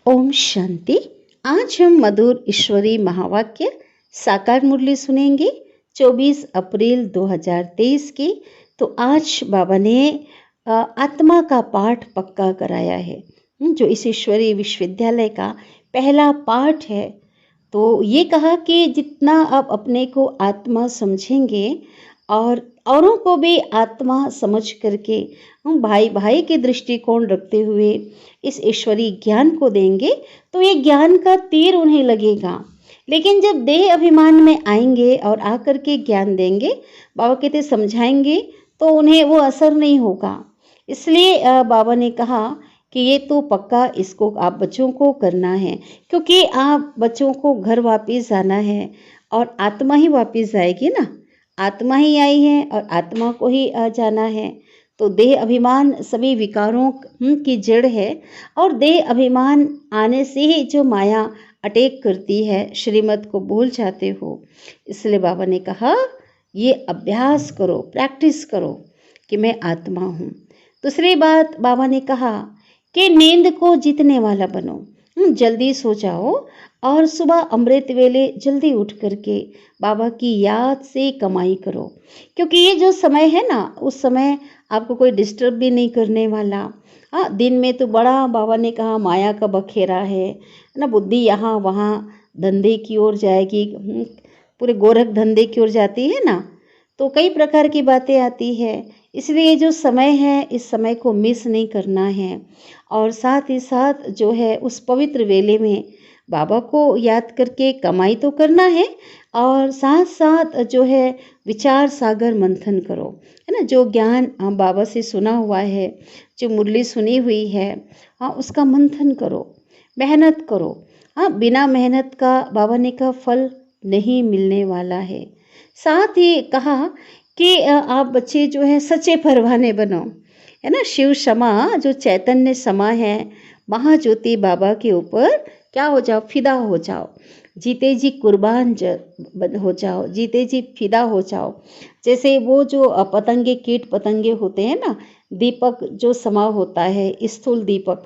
ओम शांति। आज हम मधुर ईश्वरी महावाक्य साकार मुरली सुनेंगे 24 अप्रैल 2023 की। तो आज बाबा ने आत्मा का पाठ पक्का कराया है, जो इस ईश्वरी विश्वविद्यालय का पहला पाठ है। तो ये कहा कि जितना आप अपने को आत्मा समझेंगे और औरों को भी आत्मा समझ करके हम भाई भाई के दृष्टिकोण रखते हुए इस ईश्वरीय ज्ञान को देंगे तो ये ज्ञान का तीर उन्हें लगेगा। लेकिन जब देह अभिमान में आएंगे और आकर के ज्ञान देंगे, बाबा कहते समझाएंगे, तो उन्हें वो असर नहीं होगा। इसलिए बाबा ने कहा कि ये तो पक्का इसको आप बच्चों को करना है, क्योंकि आप बच्चों को घर वापस जाना है और आत्मा ही वापस जाएगी ना। आत्मा ही आई है और आत्मा को ही जाना है। तो देह अभिमान सभी विकारों की जड़ है और देह अभिमान आने से ही जो माया अटैक करती है, श्रीमत को भूल जाते हो। इसलिए बाबा ने कहा ये अभ्यास करो, प्रैक्टिस करो कि मैं आत्मा हूँ। दूसरी बात बाबा ने कहा कि नींद को जीतने वाला बनो, जल्दी सो जाओ और सुबह अमृत वेले जल्दी उठ करके बाबा की याद से कमाई करो, क्योंकि ये जो समय है ना, उस समय आपको कोई डिस्टर्ब भी नहीं करने वाला। हाँ, दिन में तो बड़ा बाबा ने कहा माया का बखेरा है ना, बुद्धि यहाँ वहाँ धंधे की ओर जाएगी, पूरे गोरख धंधे की ओर जाती है ना, तो कई प्रकार की बातें आती है। इसलिए जो समय है, इस समय को मिस नहीं करना है और साथ ही साथ जो है उस पवित्र वेले में बाबा को याद करके कमाई तो करना है और साथ साथ जो है विचार सागर मंथन करो, है ना। जो ज्ञान बाबा से सुना हुआ है, जो मुरली सुनी हुई है, हाँ उसका मंथन करो, मेहनत करो। हाँ, बिना मेहनत का बाबा ने का फल नहीं मिलने वाला है। साथ ही कहा कि आप बच्चे जो है सच्चे परवाने बनो, है ना। शिव समा जो चैतन्य समा है, महाज्योति बाबा के ऊपर क्या हो जाओ, फिदा हो जाओ। जीते जी कुर्बान हो जाओ, जीते जी फिदा हो जाओ। जैसे वो जो पतंगे, कीट पतंगे होते हैं ना, दीपक जो समा होता है, स्थूल दीपक,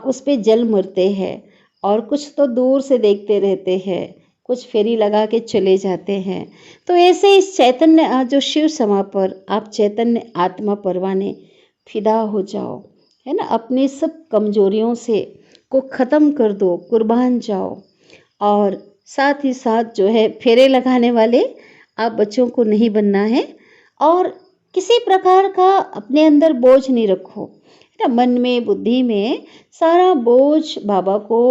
उस पे जल मरते हैं और कुछ तो दूर से देखते रहते हैं, कुछ फेरी लगा के चले जाते हैं। तो ऐसे इस चैतन्य जो शिव समा पर आप चैतन्य आत्मा परवाने फिदा हो जाओ, है ना। अपनी सब कमजोरियों से को ख़त्म कर दो, कुर्बान जाओ। और साथ ही साथ जो है फेरे लगाने वाले आप बच्चों को नहीं बनना है और किसी प्रकार का अपने अंदर बोझ नहीं रखो, है ना। मन में, बुद्धि में सारा बोझ बाबा को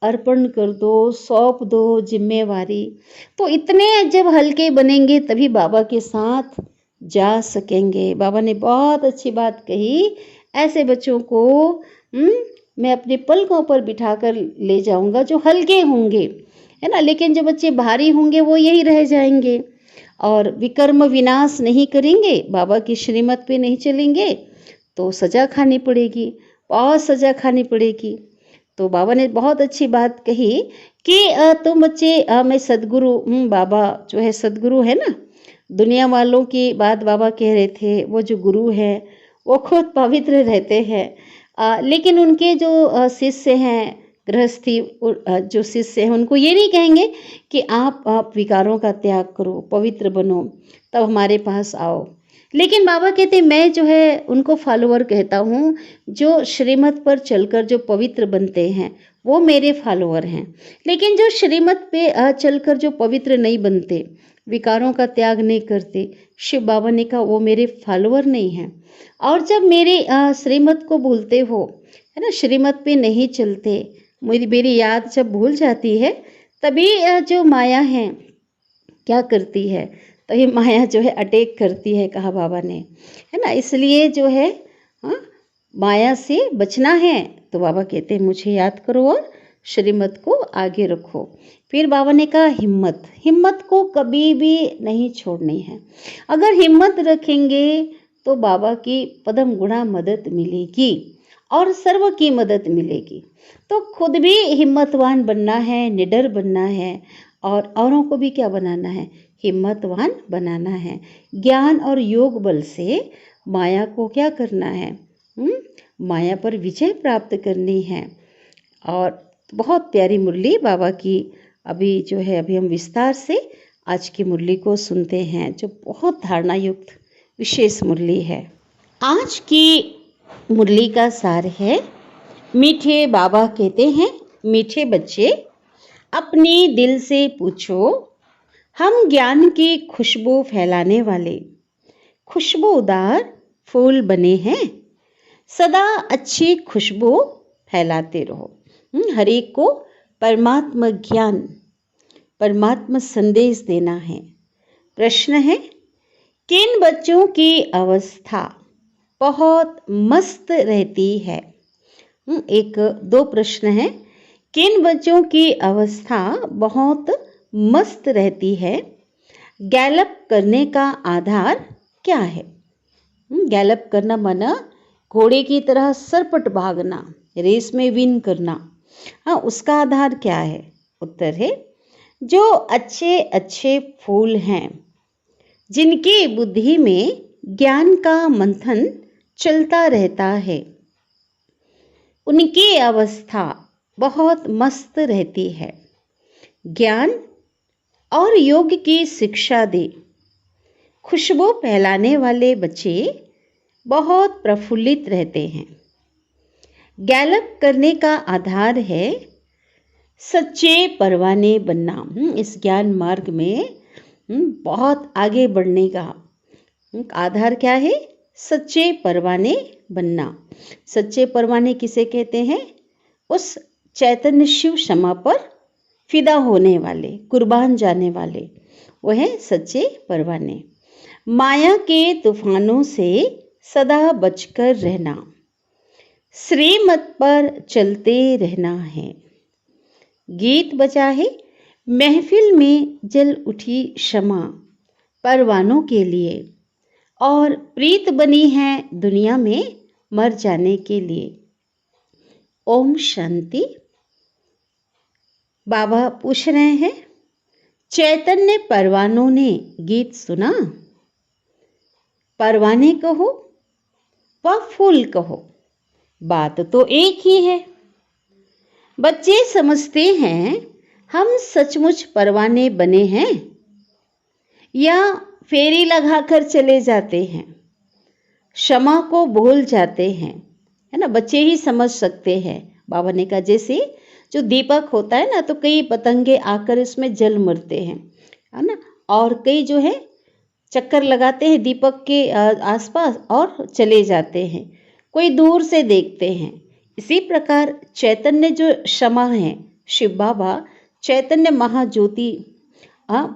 अर्पण कर दो, सौंप दो जिम्मेवारी। तो इतने जब हल्के बनेंगे तभी बाबा के साथ जा सकेंगे। बाबा ने बहुत अच्छी बात कही, ऐसे बच्चों को मैं अपने पलकों पर बिठाकर ले जाऊंगा जो हल्के होंगे, है ना। लेकिन जो बच्चे भारी होंगे वो यही रह जाएंगे और विकर्म विनाश नहीं करेंगे, बाबा की श्रीमत पे नहीं चलेंगे तो सजा खानी पड़ेगी, बहुत सजा खानी पड़ेगी। तो बाबा ने बहुत अच्छी बात कही कि तुम बच्चे, मैं सदगुरु बाबा जो है सदगुरु है ना। दुनिया वालों की बात बाबा कह रहे थे, वो जो गुरु है वो खुद पवित्र रहते हैं, लेकिन उनके जो शिष्य हैं, गृहस्थी जो शिष्य हैं, उनको ये नहीं कहेंगे कि आप विकारों का त्याग करो, पवित्र बनो, तब हमारे पास आओ। लेकिन बाबा कहते मैं जो है उनको फॉलोअर कहता हूँ, जो श्रीमत पर चलकर जो पवित्र बनते हैं वो मेरे फॉलोअर हैं। लेकिन जो श्रीमत पे चलकर जो पवित्र नहीं बनते, विकारों का त्याग नहीं करते, शिव बाबा ने कहा वो मेरे फॉलोअर नहीं हैं। और जब मेरे श्रीमत को भूलते हो, है ना, श्रीमत पे नहीं चलते, मेरी याद जब भूल जाती है, तभी जो माया है क्या करती है, तो ये माया जो है अटैक करती है, कहा बाबा ने, है ना। इसलिए जो है माया से बचना है तो बाबा कहते हैं मुझे याद करो और श्रीमत को आगे रखो। फिर बाबा ने कहा हिम्मत को कभी भी नहीं छोड़नी है। अगर हिम्मत रखेंगे तो बाबा की पदम गुणा मदद मिलेगी और सर्व की मदद मिलेगी। तो खुद भी हिम्मतवान बनना है, निडर बनना है और औरों को भी क्या बनाना है, हिम्मतवान बनाना है। ज्ञान और योग बल से माया को क्या करना है, माया पर विजय प्राप्त करनी है। और बहुत प्यारी मुरली बाबा की अभी हम विस्तार से आज की मुरली को सुनते हैं, जो बहुत धारणा युक्त विशेष मुरली है। आज की मुरली का सार है, मीठे बाबा कहते हैं, मीठे बच्चे अपने दिल से पूछो, हम ज्ञान की खुशबू फैलाने वाले खुशबूदार फूल बने हैं। सदा अच्छी खुशबू फैलाते रहो। हर एक को परमात्मा ज्ञान, परमात्मा संदेश देना है। प्रश्न है, किन बच्चों की अवस्था बहुत मस्त रहती है? दो प्रश्न है। किन बच्चों की अवस्था बहुत मस्त रहती है? गैलप करने का आधार क्या है? गैलप करना माना घोड़े की तरह सरपट भागना, रेस में विन करना। उसका आधार क्या है? उत्तर है, जो अच्छे अच्छे फूल हैं, जिनकी बुद्धि में ज्ञान का मंथन चलता रहता है, उनकी अवस्था बहुत मस्त रहती है। ज्ञान और योग की शिक्षा दे खुशबू फैलाने वाले बच्चे बहुत प्रफुल्लित रहते हैं। गैलप करने का आधार है सच्चे परवाने बनना। इस ज्ञान मार्ग में बहुत आगे बढ़ने का आधार क्या है? सच्चे परवाने बनना। सच्चे परवाने किसे कहते हैं? उस चैतन्य शिव क्षमा पर फिदा होने वाले, कुर्बान जाने वाले, वो है सच्चे परवाने। माया के तूफानों से सदा बचकर रहना, श्रीमत पर चलते रहना है। गीत बजा है, महफिल में जल उठी क्षमा परवानों के लिए, और प्रीत बनी है दुनिया में मर जाने के लिए। ओम शांति। बाबा पूछ रहे हैं, चैतन्य परवानों ने गीत सुना? परवाने कहो व फूल कहो, बात तो एक ही है। बच्चे समझते हैं हम सचमुच परवाने बने हैं, या फेरी लगाकर चले जाते हैं, क्षमा को भूल जाते हैं, है ना। बच्चे ही समझ सकते हैं। बाबा ने कहा, जैसे जो दीपक होता है ना, तो कई पतंगे आकर इसमें जल मरते हैं, है ना, और कई जो है चक्कर लगाते हैं दीपक के आसपास और चले जाते हैं, कोई दूर से देखते हैं। इसी प्रकार चैतन्य जो क्षमा है, शिव बाबा चैतन्य महाज्योति,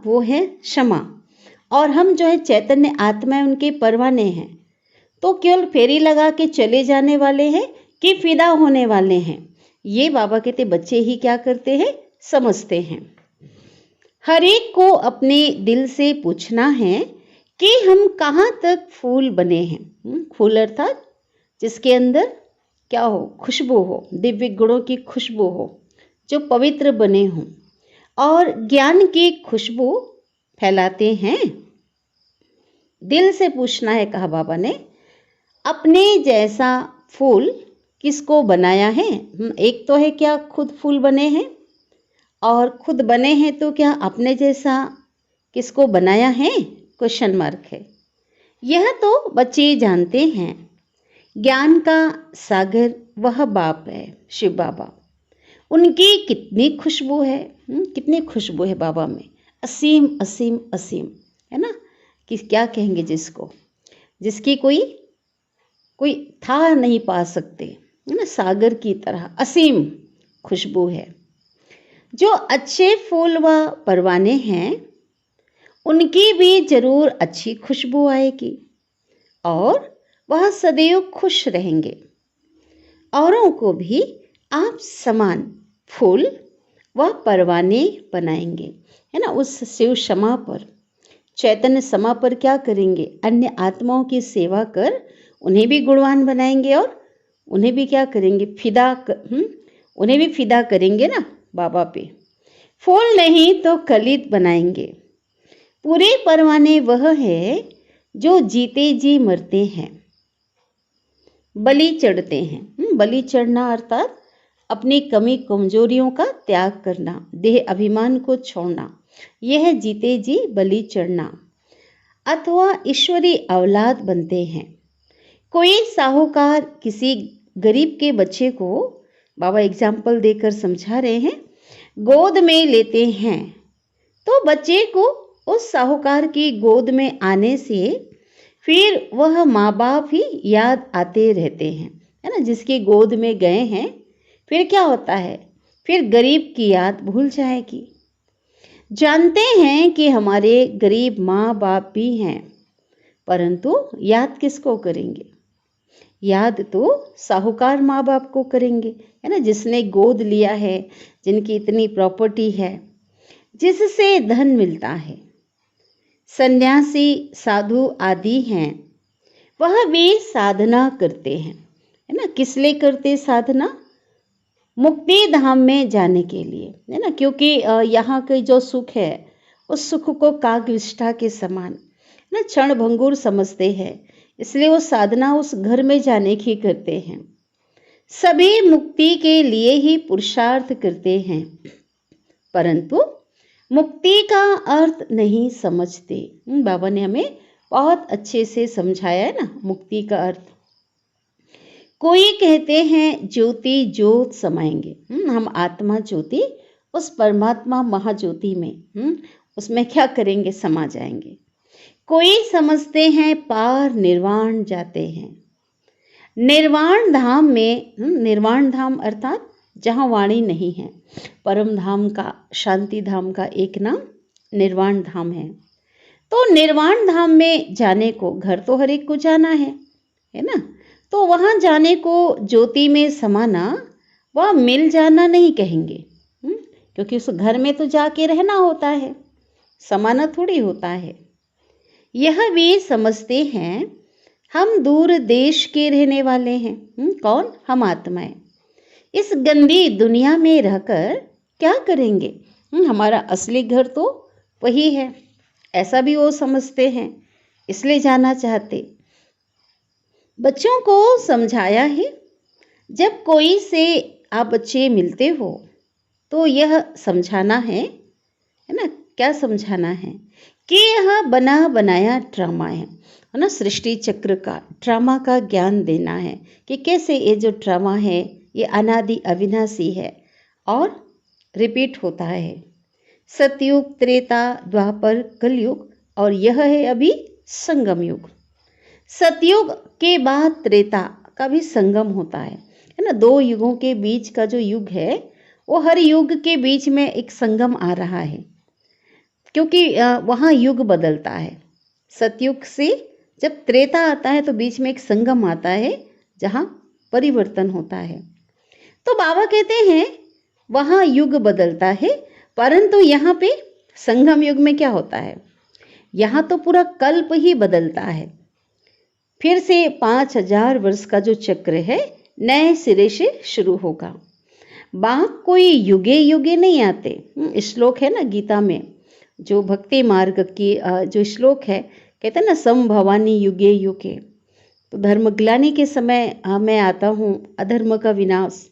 वो है क्षमा, और हम जो है चैतन्य आत्मा है, उनके परवाने हैं। तो केवल फेरी लगा के चले जाने वाले हैं कि फिदा होने वाले हैं, ये बाबा कहते बच्चे ही क्या करते हैं? समझते हैं। हर एक को अपने दिल से पूछना है कि हम कहाँ तक फूल बने हैं। फूल अर्थात जिसके अंदर क्या हो? खुशबू हो, दिव्य गुणों की खुशबू हो, जो पवित्र बने हों और ज्ञान की खुशबू फैलाते हैं। दिल से पूछना है, कहा बाबा ने। अपने जैसा फूल किसको बनाया है? एक तो है क्या खुद फूल बने हैं, और खुद बने हैं तो क्या अपने जैसा किसको बनाया है? क्वेश्चन मार्क है। यह तो बच्चे जानते हैं। ज्ञान का सागर वह बाप है, शिव बाबा। उनकी कितनी खुशबू है, कितनी खुशबू है बाबा में, असीम असीम असीम, है ना। कि क्या कहेंगे जिसको, जिसकी कोई था नहीं पा सकते, है ना। सागर की तरह असीम खुशबू है। जो अच्छे फूल व परवाने हैं, उनकी भी जरूर अच्छी खुशबू आएगी और वह सदैव खुश रहेंगे। औरों को भी आप समान फूल व परवाने बनाएंगे, है ना। उस शिव क्षमा पर, चैतन्य समा पर क्या करेंगे? अन्य आत्माओं की सेवा कर उन्हें भी गुणवान बनाएंगे, और उन्हें भी क्या करेंगे? उन्हें भी फिदा करेंगे ना बाबा पे। फूल नहीं तो कलित बनाएंगे। पूरे परवाने वह है जो जीते जी मरते हैं, बलि चढ़ते हैं। बलि चढ़ना अर्थात अपनी कमी कमजोरियों का त्याग करना, देह अभिमान को छोड़ना, यह जीते जी बलि चढ़ना, अथवा ईश्वरी औलाद बनते हैं। कोई साहूकार किसी गरीब के बच्चे को, बाबा एग्जाम्पल देकर समझा रहे हैं, गोद में लेते हैं तो बच्चे को उस साहूकार की गोद में आने से फिर वह माँ बाप ही याद आते रहते हैं, है ना। जिसकी गोद में गए हैं फिर क्या होता है, फिर गरीब की याद भूल जाएगी। जानते हैं कि हमारे गरीब माँ बाप भी हैं, परंतु याद किसको करेंगे? याद तो साहूकार माँ बाप को करेंगे, है ना, जिसने गोद लिया है, जिनकी इतनी प्रॉपर्टी है, जिससे धन मिलता है। सन्यासी साधु आदि हैं, वह भी साधना करते हैं, है ना। किस लिए करते साधना? मुक्ति धाम में जाने के लिए, है ना। क्योंकि यहाँ के जो सुख है उस सुख को कागविष्ठा के समान ना क्षण भंगुर समझते हैं, इसलिए वो साधना उस घर में जाने की करते हैं। सभी मुक्ति के लिए ही पुरुषार्थ करते हैं, परंतु मुक्ति का अर्थ नहीं समझते। बाबा ने हमें बहुत अच्छे से समझाया है ना मुक्ति का अर्थ। कोई कहते हैं ज्योति ज्योत समाएंगे, हम आत्मा ज्योति उस परमात्मा महाज्योति में उसमें क्या करेंगे, समा जाएंगे। कोई समझते हैं पार निर्वाण जाते हैं। निर्वाण धाम में, निर्वाण धाम अर्थात जहाँ वाणी नहीं है, परम धाम का, शांति धाम का एक नाम निर्वाण धाम है। तो निर्वाण धाम में जाने को, घर तो हर एक को जाना है ना। तो वहाँ जाने को ज्योति में समाना, वह मिल जाना नहीं कहेंगे, क्योंकि उस घर में तो जाके रहना होता है, समाना थोड़ी होता है। यह भी समझते हैं हम दूर देश के रहने वाले हैं। कौन? हम आत्माएं। इस गंदी दुनिया में रहकर क्या करेंगे, हमारा असली घर तो वही है, ऐसा भी वो समझते हैं, इसलिए जाना चाहते। बच्चों को समझाया है, जब कोई से आप बच्चे मिलते हो तो यह समझाना है ना। क्या समझाना है? कि यह बना बनाया ड्रामा है ना, सृष्टि चक्र का ड्रामा का ज्ञान देना है कि कैसे ये जो ड्रामा है ये अनादि अविनाशी है और रिपीट होता है। सतयुग, त्रेता, द्वापर, कलयुग और यह है अभी संगम युग। सतयुग के बाद त्रेता का भी संगम होता है ना। दो युगों के बीच का जो युग है वो हर युग के बीच में एक संगम आ रहा है, क्योंकि वहाँ युग बदलता है। सतयुग से जब त्रेता आता है तो बीच में एक संगम आता है जहाँ परिवर्तन होता है। तो बाबा कहते हैं वहाँ युग बदलता है, परंतु यहाँ पे संगम युग में क्या होता है, यहाँ तो पूरा कल्प ही बदलता है। फिर से 5000 वर्ष का जो चक्र है नए सिरे से शुरू होगा। बाघ कोई युगे युगे नहीं आते। श्लोक है ना गीता में, जो भक्ति मार्ग की जो श्लोक है, कहते हैं ना संभवानी युगे युगे। तो धर्म ग्लानि के समय मैं आता हूँ, अधर्म का विनाश,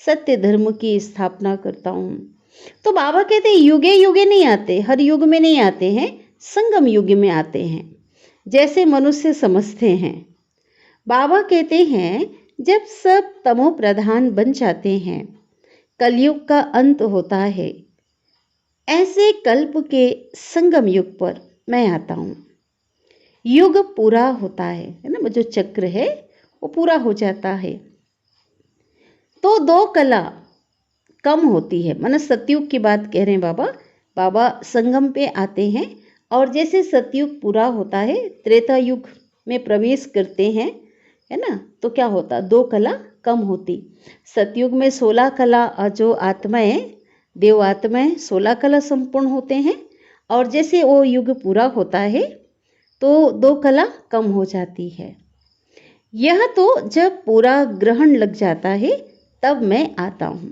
सत्य धर्म की स्थापना करता हूँ। तो बाबा कहते हैं युगे युगे नहीं आते, हर युग में नहीं आते हैं, संगम युग में आते हैं, जैसे मनुष्य समझते हैं। बाबा कहते हैं जब सब तमो प्रधान बन जाते हैं, कलयुग का अंत होता है, ऐसे कल्प के संगम युग पर मैं आता हूँ। युग पूरा होता है ना, जो चक्र है वो पूरा हो जाता है। तो दो कला कम होती है, माना सतयुग की बात कह रहे हैं बाबा। बाबा संगम पे आते हैं और जैसे सतयुग पूरा होता है, त्रेता युग में प्रवेश करते हैं, है ना, तो क्या होता, दो कला कम होती। सतयुग में 16 कला जो आत्माएं, देव आत्माएं 16 कला संपूर्ण होते हैं, और जैसे वो युग पूरा होता है तो 2 कला कम हो जाती है। यह तो जब पूरा ग्रहण लग जाता है तब मैं आता हूँ,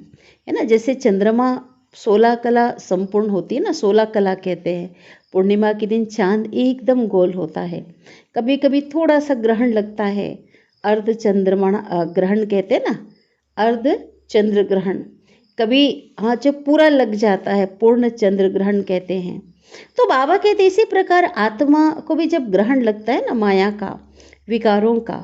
है ना। जैसे चंद्रमा 16 कला संपूर्ण होती है ना, 16 कला कहते हैं। पूर्णिमा के दिन चांद एकदम गोल होता है, कभी कभी थोड़ा सा ग्रहण लगता है, अर्ध चंद्रमा ग्रहण कहते हैं ना, अर्ध चंद्र ग्रहण, कभी हाँ जब पूरा लग जाता है पूर्ण चंद्र ग्रहण कहते हैं। तो बाबा कहते इसी प्रकार आत्मा को भी जब ग्रहण लगता है ना माया का, विकारों का,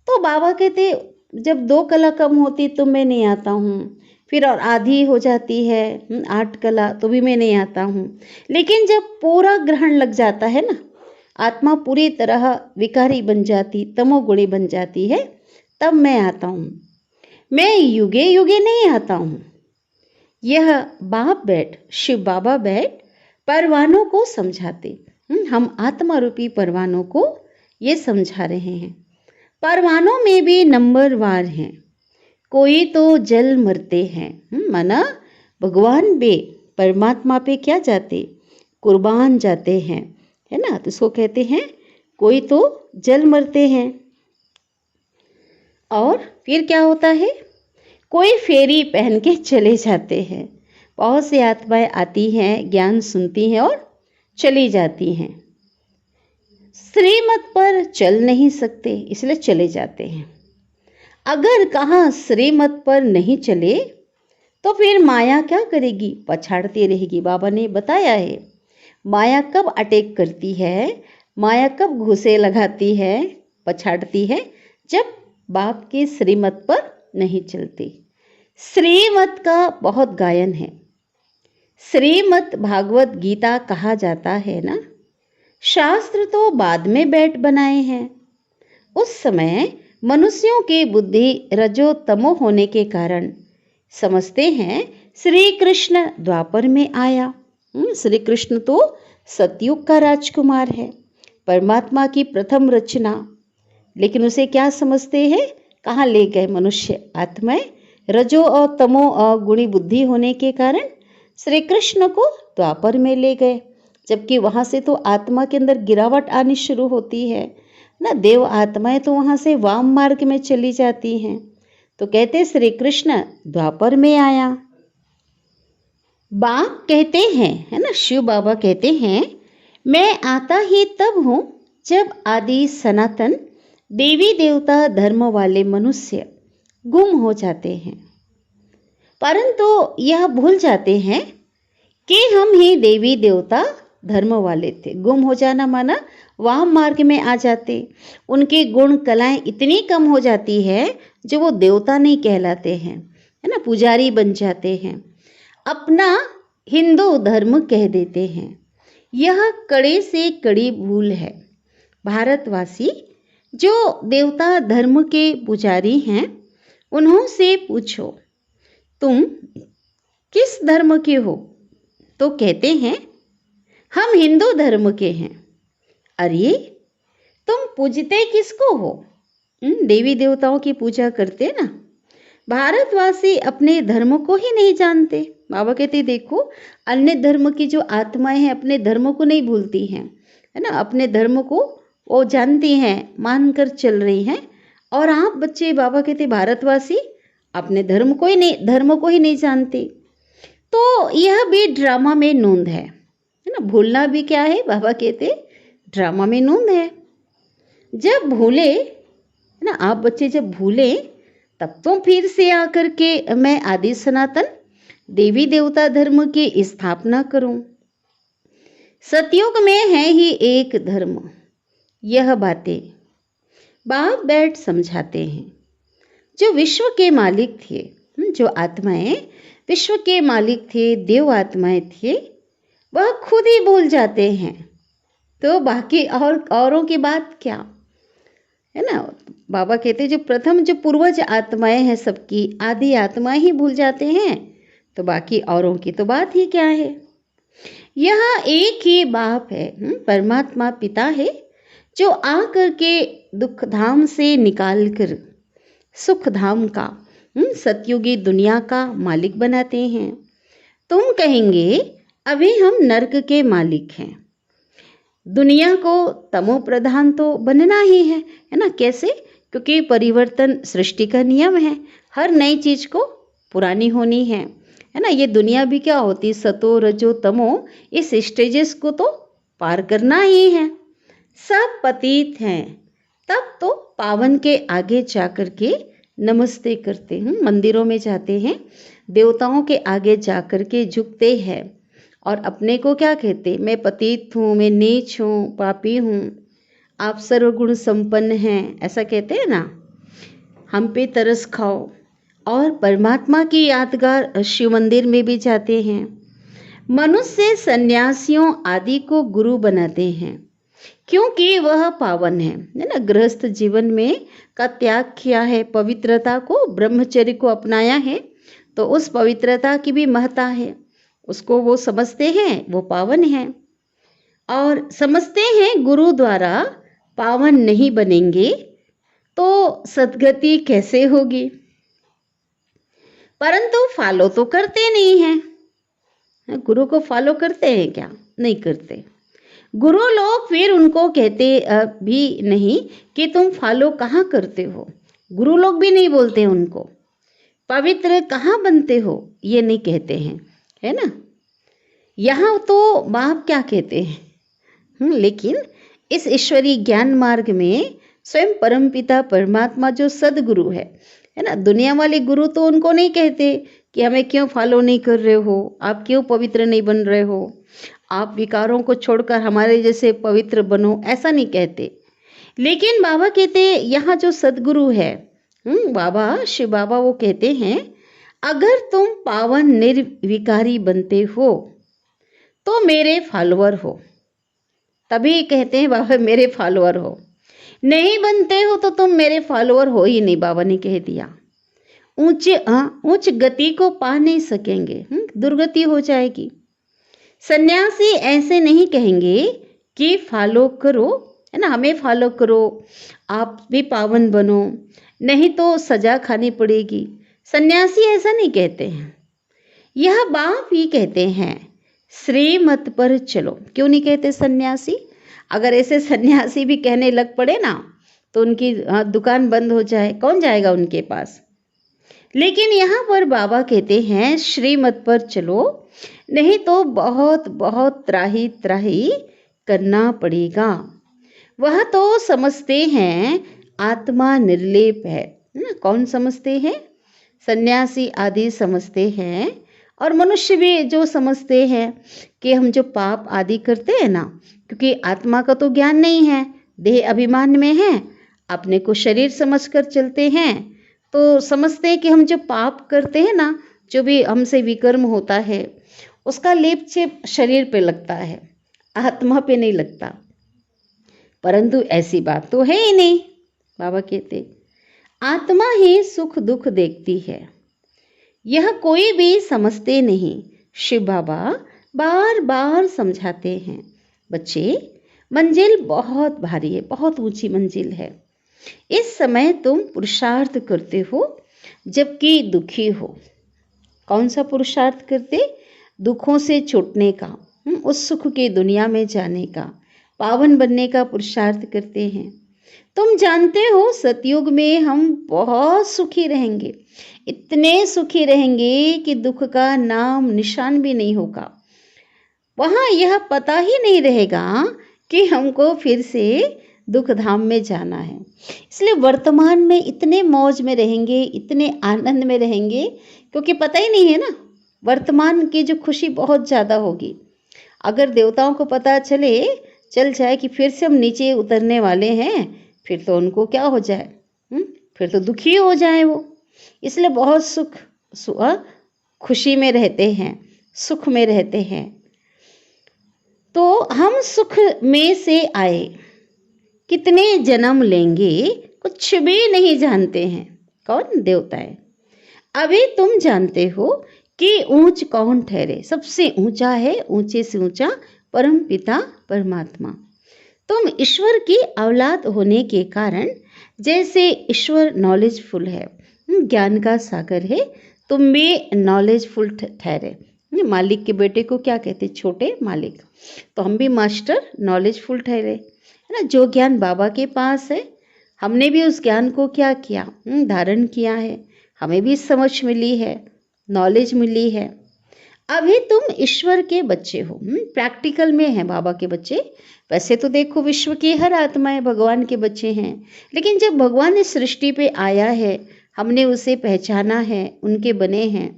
तो बाबा कहते जब 2 कला कम होती तो मैं नहीं आता हूँ, फिर और आधी हो जाती है 8 कला तो भी मैं नहीं आता हूँ। लेकिन जब पूरा ग्रहण लग जाता है ना, आत्मा पूरी तरह विकारी बन जाती, तमोगुणी बन जाती है, तब मैं आता हूँ। मैं युगे युगे नहीं आता हूँ। यह बाप बैठ, शिव बाबा बैठ परवानों को समझाते। हम आत्मा रूपी परवानों को ये समझा रहे हैं। परवानों में भी नंबरवार हैं। कोई तो जल मरते हैं, माना भगवान बे परमात्मा पे क्या जाते, कुर्बान जाते हैं, है ना। तो इसको कहते हैं कोई तो जल मरते हैं। और फिर क्या होता है, कोई फेरी पहन के चले जाते हैं। बहुत सी आत्माएं आती हैं, ज्ञान सुनती हैं और चली जाती हैं। श्रीमत पर चल नहीं सकते इसलिए चले जाते हैं। अगर कहाँ श्रीमत पर नहीं चले तो फिर माया क्या करेगी, पछाड़ती रहेगी। बाबा ने बताया है माया कब अटैक करती है, माया कब घुसे लगाती है, पछाड़ती है, जब बाप के श्रीमत पर नहीं चलती। श्रीमत का बहुत गायन है। श्रीमत भागवत गीता कहा जाता है ना। शास्त्र तो बाद में बैठ बनाए हैं। उस समय मनुष्यों की बुद्धि रजो तमो होने के कारण समझते हैं श्री कृष्ण द्वापर में आया। श्री कृष्ण तो सतयुग का राजकुमार है, परमात्मा की प्रथम रचना। लेकिन उसे क्या समझते हैं, कहाँ ले गए मनुष्य आत्माएं, रजो और तमो और गुणी बुद्धि होने के कारण श्री कृष्ण को द्वापर में ले गए। जबकि वहाँ से तो आत्मा के अंदर गिरावट आनी शुरू होती है ना। देव आत्माएं तो वहाँ से वाम मार्ग में चली जाती हैं। तो कहते श्री कृष्ण द्वापर में आया। बाप कहते हैं, है ना, शिव बाबा कहते हैं मैं आता ही तब हूँ जब आदि सनातन देवी देवता धर्म वाले मनुष्य गुम हो जाते हैं। परंतु यह भूल जाते हैं कि हम ही देवी देवता धर्म वाले थे। गुम हो जाना माना वाम मार्ग में आ जाते। उनके गुण कलाएं इतनी कम हो जाती है जो वो देवता नहीं कहलाते हैं, है ना, पुजारी बन जाते हैं, अपना हिंदू धर्म कह देते हैं। यह कड़े से कड़ी भूल है। भारतवासी जो देवता धर्म के पुजारी हैं उन्हों से पूछो तुम किस धर्म के हो, तो कहते हैं हम हिंदू धर्म के हैं। अरे तुम पूजते किसको हो, देवी देवताओं की पूजा करते ना। भारतवासी अपने धर्म को ही नहीं जानते। बाबा कहते देखो अन्य धर्म की जो आत्माएं हैं अपने धर्म को नहीं भूलती हैं, है ना, अपने धर्म को वो जानती हैं, मानकर चल रही हैं। और आप बच्चे, बाबा कहते भारतवासी अपने धर्म को ही नहीं जानते। तो यह भी ड्रामा में नूंद है ना। भूलना भी क्या है, बाबा कहते ड्रामा में नूंद है। जब भूले ना आप बच्चे, जब भूले तब तो फिर से आकर के मैं आदि सनातन देवी देवता धर्म की स्थापना करूं। सतयुग में है ही एक धर्म। यह बातें बाप बैठ समझाते हैं। जो विश्व के मालिक थे, जो आत्माएं विश्व के मालिक थे, देव आत्माएं थे, वह खुद ही भूल जाते हैं। तो बाकी औरों की बात क्या, है ना। बाबा कहते जो प्रथम जो पूर्वज आत्माएं हैं सबकी आदि आत्माएं ही भूल जाते हैं, तो बाकी औरों की तो बात ही क्या है। यह एक ही बाप है, परमात्मा पिता है, जो आकर के दुख धाम से निकाल कर सुख धाम का, सतयुगी दुनिया का मालिक बनाते हैं। तुम कहेंगे अभी हम नर्क के मालिक हैं। दुनिया को तमो प्रधान तो बनना ही है ना। कैसे, क्योंकि परिवर्तन सृष्टि का नियम है। हर नई चीज को पुरानी होनी है ना। ये दुनिया भी क्या होती, सतो रजो तमो, इस स्टेजेस को तो पार करना ही है। सब पतित हैं, तब तो पावन के आगे जाकर के नमस्ते करते हैं, मंदिरों में जाते हैं, देवताओं के आगे जाकर के झुकते हैं और अपने को क्या कहते, मैं पतित हूँ, मैं नीच हूँ, पापी हूँ, आप सर्वगुण संपन्न हैं, ऐसा कहते हैं ना। हम पे तरस खाओ। और परमात्मा की यादगार शिव मंदिर में भी जाते हैं। मनुष्य सन्यासियों आदि को गुरु बनाते हैं क्योंकि वह पावन है ना। गृहस्थ जीवन में का त्याग किया है, पवित्रता को, ब्रह्मचर्य को अपनाया है, तो उस पवित्रता की भी महत्ता है। उसको वो समझते हैं वो पावन है और समझते हैं गुरु द्वारा पावन नहीं बनेंगे तो सद्गति कैसे होगी। परंतु फॉलो तो करते नहीं हैं। गुरु को फॉलो करते हैं क्या? नहीं करते। गुरु लोग फिर उनको कहते भी नहीं कि तुम फॉलो कहाँ करते हो। गुरु लोग भी नहीं बोलते उनको पवित्र कहाँ बनते हो, ये नहीं कहते हैं, है ना। यहाँ तो बाप क्या कहते हैं। लेकिन इस ईश्वरीय ज्ञान मार्ग में स्वयं परमपिता परमात्मा जो सदगुरु है ना। दुनिया वाले गुरु तो उनको नहीं कहते कि हमें क्यों फॉलो नहीं कर रहे हो, आप क्यों पवित्र नहीं बन रहे हो, आप विकारों को छोड़कर हमारे जैसे पवित्र बनो, ऐसा नहीं कहते। लेकिन बाबा कहते यहाँ जो सदगुरु है, बाबा शिव बाबा, वो कहते हैं अगर तुम पावन निर्विकारी बनते हो तो मेरे फॉलोअर हो। तभी कहते हैं बाबा मेरे फॉलोअर हो। नहीं बनते हो तो तुम मेरे फॉलोअर हो ही नहीं, बाबा ने कह दिया। उच्च गति को पा नहीं सकेंगे, दुर्गति हो जाएगी। सन्यासी ऐसे नहीं कहेंगे कि फॉलो करो, है ना, हमें फॉलो करो, आप भी पावन बनो, नहीं तो सजा खानी पड़ेगी। सन्यासी ऐसा नहीं कहते हैं। यह बाप ही कहते हैं श्रीमत पर चलो। क्यों नहीं कहते सन्यासी? अगर ऐसे सन्यासी भी कहने लग पड़े ना तो उनकी दुकान बंद हो जाए, कौन जाएगा उनके पास। लेकिन यहाँ पर बाबा कहते हैं श्रीमत पर चलो, नहीं तो बहुत बहुत त्राही त्राही करना पड़ेगा। वह तो समझते हैं आत्मा निर्लेप है ना। कौन समझते हैं? सन्यासी आदि समझते हैं और मनुष्य भी जो समझते हैं कि हम जो पाप आदि करते हैं ना, क्योंकि आत्मा का तो ज्ञान नहीं है, देह अभिमान में है, अपने को शरीर समझकर चलते हैं, तो समझते हैं कि हम जो पाप करते हैं ना, जो भी हमसे विकर्म होता है, उसका लेप चेप शरीर पे लगता है, आत्मा पे नहीं लगता। परंतु ऐसी बात तो है ही नहीं। बाबा कहते आत्मा ही सुख दुख देखती है, यह कोई भी समझते नहीं। शिव बाबा बार बार समझाते हैं, बच्चे मंजिल बहुत भारी है, बहुत ऊंची मंजिल है। इस समय तुम पुरुषार्थ करते हो जबकि दुखी हो। कौन सा पुरुषार्थ करते? दुखों से छूटने का, उस सुख की दुनिया में जाने का, पावन बनने का पुरुषार्थ करते हैं। तुम जानते हो सतयुग में हम बहुत सुखी रहेंगे, इतने सुखी रहेंगे कि दुख का नाम निशान भी नहीं होगा। वहाँ यह पता ही नहीं रहेगा कि हमको फिर से दुख धाम में जाना है। इसलिए वर्तमान में इतने मौज में रहेंगे, इतने आनंद में रहेंगे, क्योंकि पता ही नहीं है ना, वर्तमान की जो खुशी बहुत ज़्यादा होगी। अगर देवताओं को पता चल जाए कि फिर से हम नीचे उतरने वाले हैं, फिर तो उनको क्या हो जाए, फिर तो दुखी हो जाए वो। इसलिए बहुत खुशी में रहते हैं, सुख में रहते हैं। तो हम सुख में से आए, कितने जन्म लेंगे कुछ भी नहीं जानते हैं। कौन? देवताएं। अभी तुम जानते हो कि ऊंच कौन ठहरे, सबसे ऊंचा है, ऊंचे से ऊंचा परम पिता परमात्मा। तुम ईश्वर की औलाद होने के कारण जैसे ईश्वर नॉलेजफुल है, ज्ञान का सागर है, तुम भी नॉलेजफुल ठहरे। मालिक के बेटे को क्या कहते? छोटे मालिक। तो हम भी मास्टर नॉलेजफुल ठहरे, है ना। जो ज्ञान बाबा के पास है, हमने भी उस ज्ञान को क्या किया? धारण किया है, हमें भी समझ मिली है, नॉलेज मिली है। अभी तुम ईश्वर के बच्चे हो, प्रैक्टिकल में है बाबा के बच्चे। वैसे तो देखो विश्व की हर आत्माएं भगवान के बच्चे हैं, लेकिन जब भगवान इस सृष्टि पे आया है हमने उसे पहचाना है, उनके बने हैं,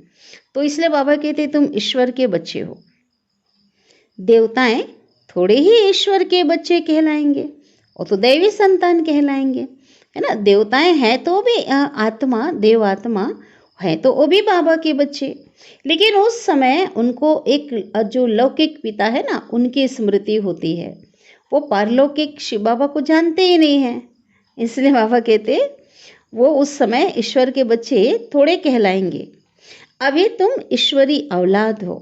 तो इसलिए बाबा कहते तुम ईश्वर के बच्चे हो। देवताएं थोड़े ही ईश्वर के बच्चे कहलाएंगे, वो तो दैवी संतान कहलाएंगे, है ना। देवताएं हैं तो भी आत्मा, देव आत्मा है तो वो भी बाबा के बच्चे, लेकिन उस समय उनको एक जो लौकिक पिता है ना, उनकी स्मृति होती है, वो पारलौकिक शिव बाबा को जानते ही नहीं है। इसलिए बाबा कहते वो उस समय ईश्वर के बच्चे थोड़े कहलाएंगे। अभी तुम ईश्वरी औलाद हो,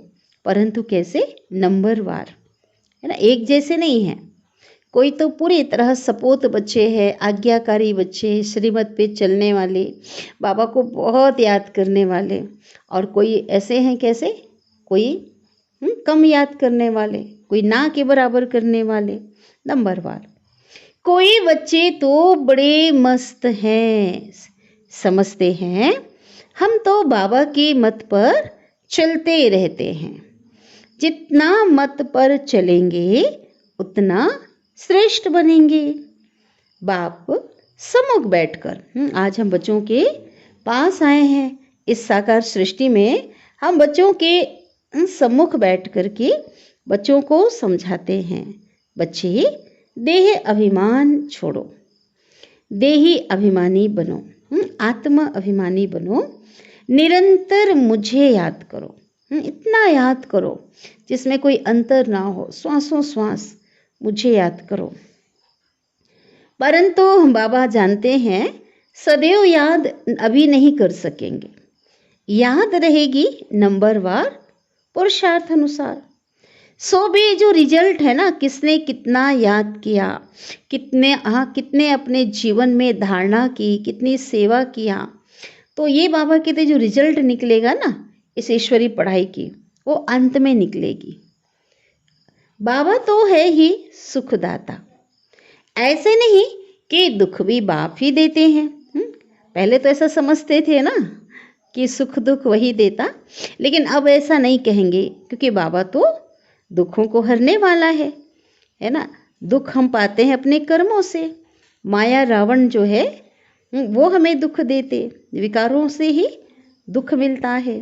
परंतु कैसे, नंबरवार, है ना, एक जैसे नहीं है। कोई तो पूरी तरह सपूत बच्चे हैं, आज्ञाकारी बच्चे, श्रीमत पे चलने वाले, बाबा को बहुत याद करने वाले, और कोई ऐसे हैं कैसे, कोई कम याद करने वाले, कोई ना के बराबर करने वाले, नंबरवार। कोई बच्चे तो बड़े मस्त हैं, समझते हैं हम तो बाबा की मत पर चलते रहते हैं। जितना मत पर चलेंगे उतना श्रेष्ठ बनेंगे। बाप सम्मुख बैठकर, आज हम बच्चों के पास आए हैं, इस साकार सृष्टि में हम बच्चों के सम्मुख बैठ कर के बच्चों को समझाते हैं, बच्चे देह अभिमान छोड़ो, देही अभिमानी बनो, आत्मा अभिमानी बनो, निरंतर मुझे याद करो, इतना याद करो जिसमें कोई अंतर ना हो, श्वासों श्वास मुझे याद करो। परंतु बाबा जानते हैं सदैव याद अभी नहीं कर सकेंगे, याद रहेगी नंबरवार पुरुषार्थ अनुसार। सो भी जो रिजल्ट है ना, किसने कितना याद किया, कितने अपने जीवन में धारणा की, कितनी सेवा किया, तो ये बाबा कहते जो रिजल्ट निकलेगा ना इस ईश्वरी पढ़ाई की, वो अंत में निकलेगी। बाबा तो है ही सुखदाता, ऐसे नहीं कि दुख भी बाप ही देते हैं। पहले तो ऐसा समझते थे ना कि सुख दुख वही देता, लेकिन अब ऐसा नहीं कहेंगे, क्योंकि बाबा तो दुखों को हरने वाला है ना। दुख हम पाते हैं अपने कर्मों से, माया रावण जो है वो हमें दुख देते, विकारों से ही दुख मिलता है।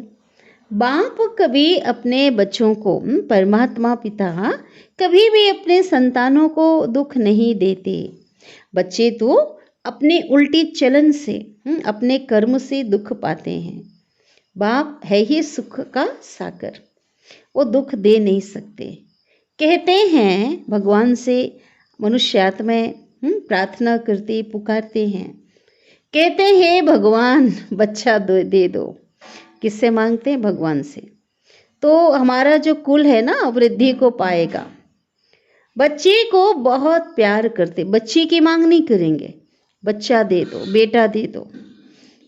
बाप कभी अपने बच्चों को, परमात्मा पिता कभी भी अपने संतानों को दुख नहीं देते। बच्चे तो अपने उल्टी चलन से, अपने कर्म से दुख पाते हैं। बाप है ही सुख का सागर, वो दुख दे नहीं सकते। कहते हैं भगवान से मनुष्यात्माएं प्रार्थना करते, पुकारते हैं, कहते हैं भगवान बच्चा दे दो। किससे मांगते हैं? भगवान से। तो हमारा जो कुल है ना वृद्धि को पाएगा। बच्चे को बहुत प्यार करते, बच्ची की मांग नहीं करेंगे, बच्चा दे दो, बेटा दे दो,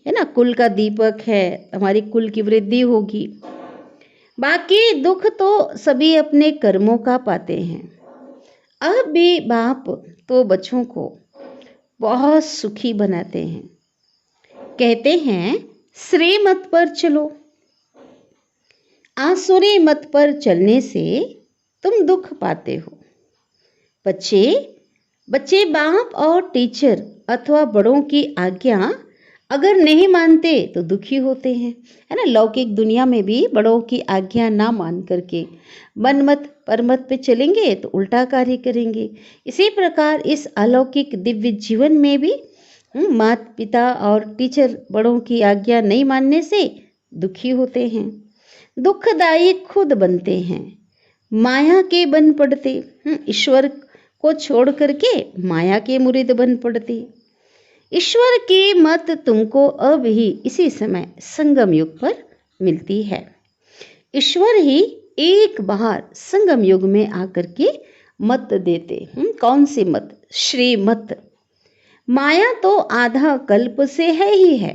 है ना। कुल का दीपक है, हमारी कुल की वृद्धि होगी। बाकी दुख तो सभी अपने कर्मों का पाते हैं। अब भी बाप तो बच्चों को बहुत सुखी बनाते हैं। कहते हैं श्रीमत पर चलो, आसुरी मत पर चलने से तुम दुख पाते हो। बच्चे बाप और टीचर अथवा बड़ों की आज्ञा अगर नहीं मानते तो दुखी होते हैं, है ना। लौकिक दुनिया में भी बड़ों की आज्ञा ना मान करके मनमत परमत पे चलेंगे तो उल्टा कार्य करेंगे। इसी प्रकार इस अलौकिक दिव्य जीवन में भी माता पिता और टीचर बड़ों की आज्ञा नहीं मानने से दुखी होते हैं, दुखदायी खुद बनते हैं, माया के बन पड़ते, ईश्वर को छोड़ करके माया के मुरीद बन पड़ते। ईश्वर की मत तुमको अब ही इसी समय संगम युग पर मिलती है। ईश्वर ही एक बार संगम युग में आकर के मत देते। कौन सी मत? श्रीमत। माया तो आधा कल्प से है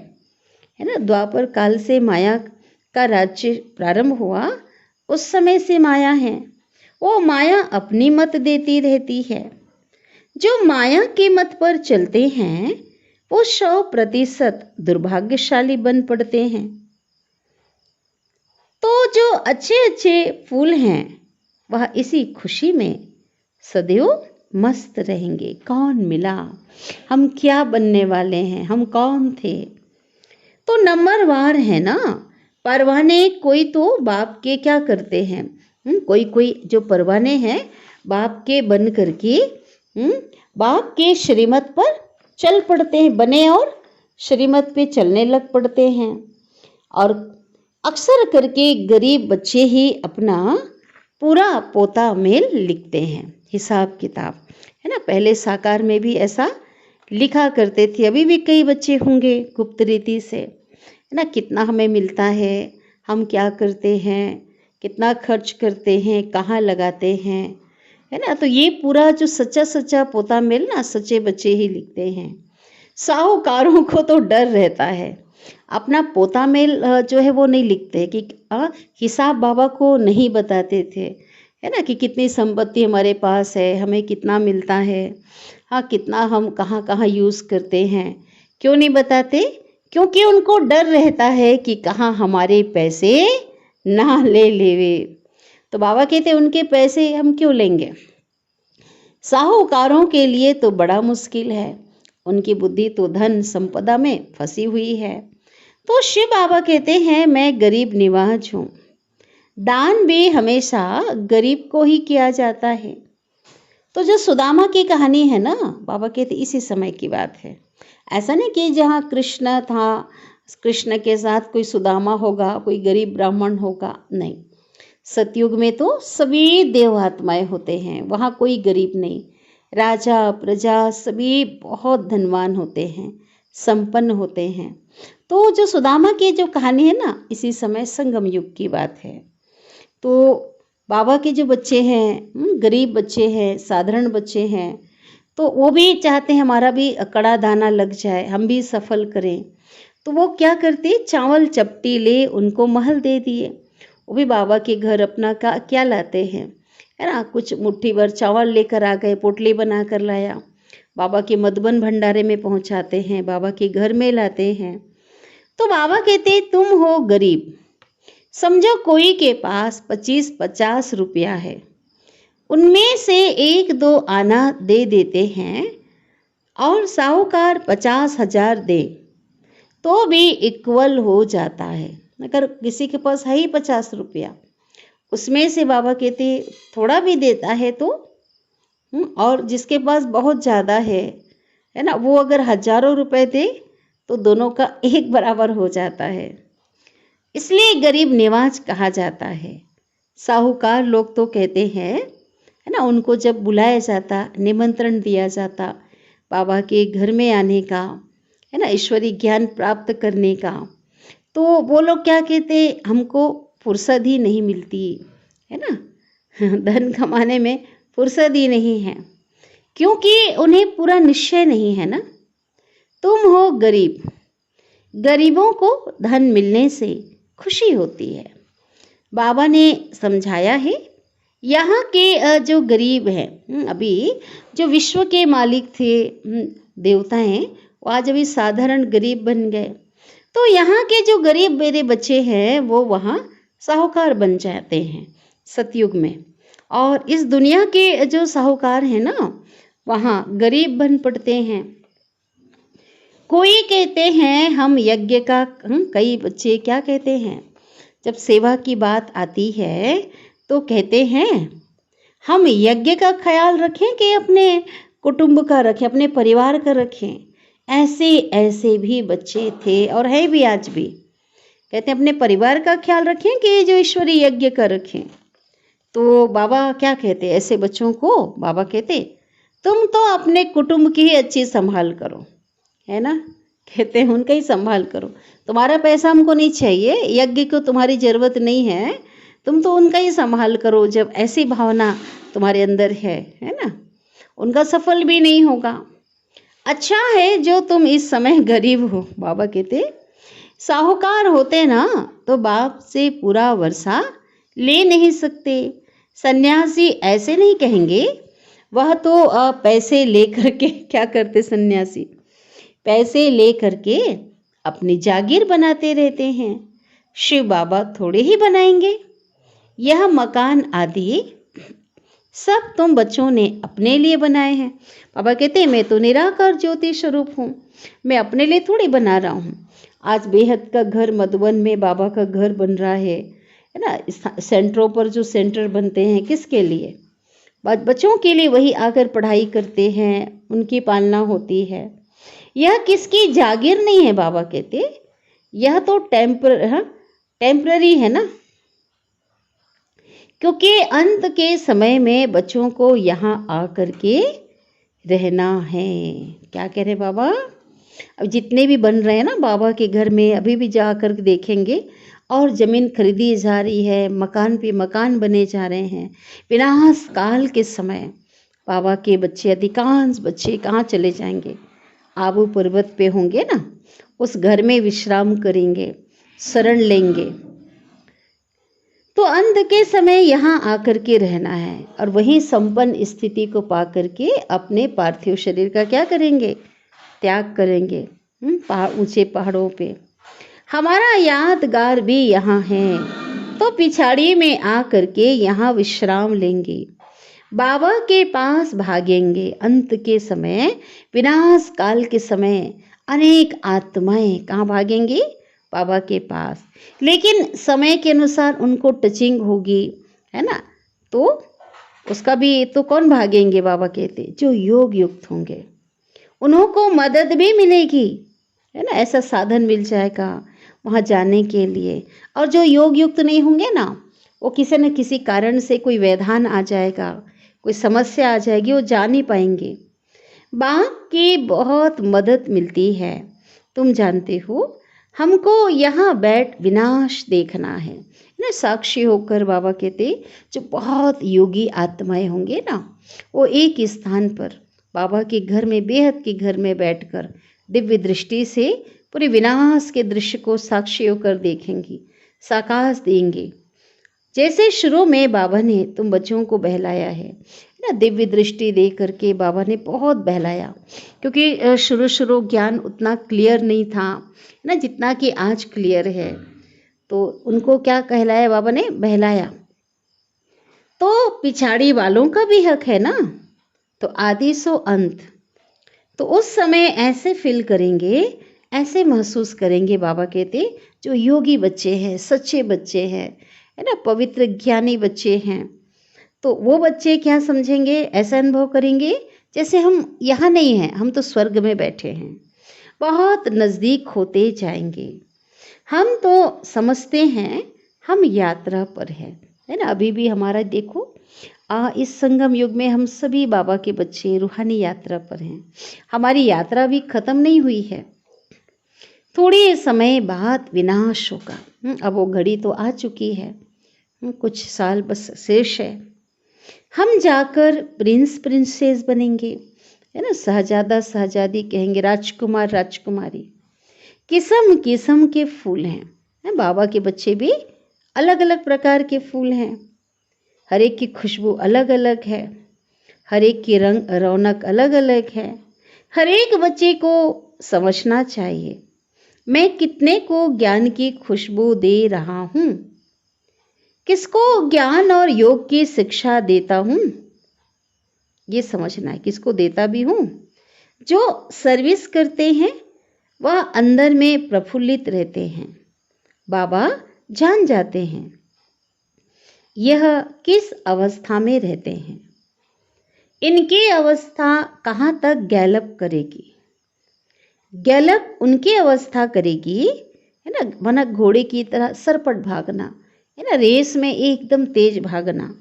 ना। द्वापर काल से माया का राज्य प्रारंभ हुआ, उस समय से माया है। वो माया अपनी मत देती रहती है। जो माया के मत पर चलते हैं वो 100% दुर्भाग्यशाली बन पड़ते हैं। तो जो अच्छे अच्छे फूल हैं वह इसी खुशी में सदैव मस्त रहेंगे। कौन मिला, हम क्या बनने वाले हैं, हम कौन थे, तो नंबरवार है ना। परवाने कोई तो बाप के क्या करते हैं, कोई कोई जो परवाने हैं बाप के बन करके बाप के श्रीमत पर चल पड़ते हैं, बने और श्रीमत पे चलने लग पड़ते हैं। और अक्सर करके गरीब बच्चे ही अपना पूरा पोता मेल लिखते हैं, हिसाब किताब, है ना। पहले साकार में भी ऐसा लिखा करते थे, अभी भी कई बच्चे होंगे गुप्त रीति से, है ना। कितना हमें मिलता है, हम क्या करते हैं, कितना खर्च करते हैं, कहाँ लगाते हैं, है ना। तो ये पूरा जो सच्चा सच्चा पोता मेल ना सच्चे बच्चे ही लिखते हैं। साहूकारों को तो डर रहता है, अपना पोता मेल जो है वो नहीं लिखते कि हिसाब बाबा को नहीं बताते थे, है ना, कि कितनी संपत्ति हमारे पास है, हमें कितना मिलता है, हाँ कितना हम कहाँ कहाँ यूज़ करते हैं। क्यों नहीं बताते? क्योंकि उनको डर रहता है कि कहाँ हमारे पैसे ना ले लेवे। तो बाबा कहते उनके पैसे हम क्यों लेंगे। साहूकारों के लिए तो बड़ा मुश्किल है, उनकी बुद्धि तो धन संपदा में फंसी हुई है। तो शिव बाबा कहते हैं मैं गरीब निवाज हूँ, दान भी हमेशा गरीब को ही किया जाता है। तो जो सुदामा की कहानी है ना, बाबा कहते इसी समय की बात है। ऐसा नहीं कि जहाँ कृष्ण था, कृष्ण के साथ कोई सुदामा होगा, कोई गरीब ब्राह्मण होगा, नहीं। सतयुग में तो सभी देवात्माएं होते हैं, वहाँ कोई गरीब नहीं। राजा प्रजा सभी बहुत धनवान होते हैं, संपन्न होते हैं। तो जो सुदामा की जो कहानी है ना, इसी समय संगम युग की बात है। तो बाबा के जो बच्चे हैं, गरीब बच्चे हैं, साधारण बच्चे हैं, तो वो भी चाहते हैं हमारा भी कड़ा दाना लग जाए, हम भी सफल करें। तो वो क्या करते, चावल चपटी ले उनको महल दे दिए। वो भी बाबा के घर अपना का क्या लाते हैं, है ना, कुछ मुट्ठी भर चावल लेकर आ गए, पोटली बना कर लाया, बाबा के मधुबन भंडारे में पहुंचाते हैं, बाबा के घर में लाते हैं। तो बाबा कहते तुम हो गरीब, समझो कोई के पास 25-50 रुपया है, उनमें से 1-2 आना दे देते हैं और साहूकार 50,000 दे तो भी इक्वल हो जाता है। अगर किसी के पास है ही 50 रुपया, उसमें से बाबा कहते थोड़ा भी देता है तो और जिसके पास बहुत ज़्यादा है ना, वो अगर हजारों रुपए दे तो दोनों का एक बराबर हो जाता है। इसलिए गरीब निवाज कहा जाता है। साहूकार लोग तो कहते हैं, है ना, उनको जब बुलाया जाता, निमंत्रण दिया जाता बाबा के घर में आने का, है ना, ईश्वरी ज्ञान प्राप्त करने का, तो वो लोग क्या कहते, हमको फुर्सत ही नहीं मिलती, है ना, धन कमाने में फुर्सत ही नहीं है, क्योंकि उन्हें पूरा निश्चय नहीं है ना। तुम हो गरीब, गरीबों को धन मिलने से खुशी होती है। बाबा ने समझाया है, यहाँ के जो गरीब हैं, अभी जो विश्व के मालिक थे देवता हैं, वो आज अभी साधारण गरीब बन गए। तो यहाँ के जो गरीब मेरे बच्चे हैं वो वहाँ साहूकार बन जाते हैं सतयुग में, और इस दुनिया के जो साहूकार हैं ना, वहाँ गरीब बन पड़ते हैं। कोई कहते हैं हम यज्ञ का, कई बच्चे क्या कहते हैं, जब सेवा की बात आती है तो कहते हैं हम यज्ञ का ख्याल रखें कि अपने कुटुंब का रखें, अपने परिवार का रखें। ऐसे ऐसे भी बच्चे थे और है भी आज भी, कहते हैं अपने परिवार का ख्याल रखें कि जो ईश्वरी यज्ञ का रखें। तो बाबा क्या कहते ऐसे बच्चों को, बाबा कहते तुम तो अपने कुटुंब की ही अच्छी संभाल करो, है ना, कहते हैं उनका ही संभाल करो, तुम्हारा पैसा हमको नहीं चाहिए, यज्ञ को तुम्हारी ज़रूरत नहीं है, तुम तो उनका ही संभाल करो। जब ऐसी भावना तुम्हारे अंदर है ना, उनका सफल भी नहीं होगा। अच्छा है जो तुम इस समय गरीब हो, बाबा कहते साहूकार होते ना तो बाप से पूरा वर्षा ले नहीं सकते। सन्यासी ऐसे नहीं कहेंगे, वह तो पैसे लेकर के क्या करते, सन्यासी पैसे लेकर के अपनी जागीर बनाते रहते हैं। शिव बाबा थोड़े ही बनाएंगे। यह मकान आदि सब तुम बच्चों ने अपने लिए बनाए हैं। बाबा कहते हैं मैं तो निराकार ज्योति स्वरूप हूँ, मैं अपने लिए थोड़ी बना रहा हूँ। आज बेहद का घर मधुबन में बाबा का घर बन रहा है ना। सेंटरों पर जो सेंटर बनते हैं किसके लिए? बच्चों के लिए। वही आकर पढ़ाई करते हैं, उनकी पालना होती है। यह किसकी जागीर नहीं है, बाबा कहते यह तो टेम्पररी है ना, क्योंकि अंत के समय में बच्चों को यहाँ आकर के रहना है। क्या कह रहे बाबा? अब जितने भी बन रहे हैं ना बाबा के घर में, अभी भी जाकर देखेंगे, और ज़मीन खरीदी जा रही है, मकान पे मकान बने जा रहे हैं। विनाश काल के समय बाबा के बच्चे, अधिकांश बच्चे कहाँ चले जाएंगे? आबू पर्वत पे होंगे ना, उस घर में विश्राम करेंगे, शरण लेंगे। तो अंत के समय यहाँ आकर के रहना है, और वहीं संपन्न स्थिति को पा करके अपने पार्थिव शरीर का क्या करेंगे? त्याग करेंगे। ऊंचे पहाड़ों पे हमारा यादगार भी यहाँ है, तो पिछाड़ी में आ करके यहाँ विश्राम लेंगे, बाबा के पास भागेंगे। अंत के समय, विनाश काल के समय अनेक आत्माएं कहाँ भागेंगी? बाबा के पास। लेकिन समय के अनुसार उनको टचिंग होगी, है ना, तो उसका भी तो कौन भागेंगे? बाबा कहते जो योग युक्त होंगे उन्हों को मदद भी मिलेगी, है ना, ऐसा साधन मिल जाएगा वहाँ जाने के लिए। और जो योग युक्त नहीं होंगे ना, वो किसी न किसी कारण से कोई व्यवधान आ जाएगा, कोई समस्या आ जाएगी, वो जा नहीं पाएंगे। बाप की बहुत मदद मिलती है। तुम जानते हो, हमको यहाँ बैठ विनाश देखना है ना। साक्षी होकर बाबा कहते जो बहुत योगी आत्माएं होंगे ना, वो एक स्थान पर बाबा के घर में, बेहद के घर में बैठकर दिव्य दृष्टि से पूरे विनाश के दृश्य को साक्षी होकर देखेंगी, साकाश देंगे। जैसे शुरू में बाबा ने तुम बच्चों को बहलाया है ना, दिव्य दृष्टि दे करके बाबा ने बहुत बहलाया, क्योंकि शुरू ज्ञान उतना क्लियर नहीं था ना जितना कि आज क्लियर है। तो उनको क्या कहलाया? बाबा ने बहलाया। तो पिछाड़ी वालों का भी हक है ना, तो आदि सो अंत। तो उस समय ऐसे फील करेंगे, ऐसे महसूस करेंगे, बाबा कहते जो योगी बच्चे हैं, सच्चे बच्चे हैं, है ना, पवित्र ज्ञानी बच्चे हैं। तो वो बच्चे क्या समझेंगे? ऐसा अनुभव करेंगे जैसे हम यहाँ नहीं हैं, हम तो स्वर्ग में बैठे हैं, बहुत नज़दीक होते जाएंगे। हम तो समझते हैं हम यात्रा पर हैं, है ना। अभी भी हमारा देखो, इस संगम युग में हम सभी बाबा के बच्चे रूहानी यात्रा पर हैं। हमारी यात्रा भी खत्म नहीं हुई है, थोड़ी समय बाद विनाश होगा। अब वो घड़ी तो आ चुकी है, कुछ साल बस शेष है। हम जाकर प्रिंस प्रिंसेस बनेंगे, है ना, शहजादा शहजादी कहेंगे, राजकुमार राजकुमारी। किस्म किस्म के फूल हैं, बाबा के बच्चे भी अलग अलग प्रकार के फूल हैं। हर एक की खुशबू अलग अलग है, हर एक की रंग रौनक अलग अलग है। हर एक बच्चे को समझना चाहिए मैं कितने को ज्ञान की खुशबू दे रहा हूँ, किसको ज्ञान और योग की शिक्षा देता हूँ, ये समझना है। किसको देता भी हूँ? जो सर्विस करते हैं वह अंदर में प्रफुल्लित रहते हैं। बाबा जान जाते हैं यह किस अवस्था में रहते हैं, इनकी अवस्था कहाँ तक गैलप करेगी। गैलप उनकी अवस्था करेगी, है ना, माना घोड़े की तरह सरपट भागना, है ना, रेस में एकदम तेज भागना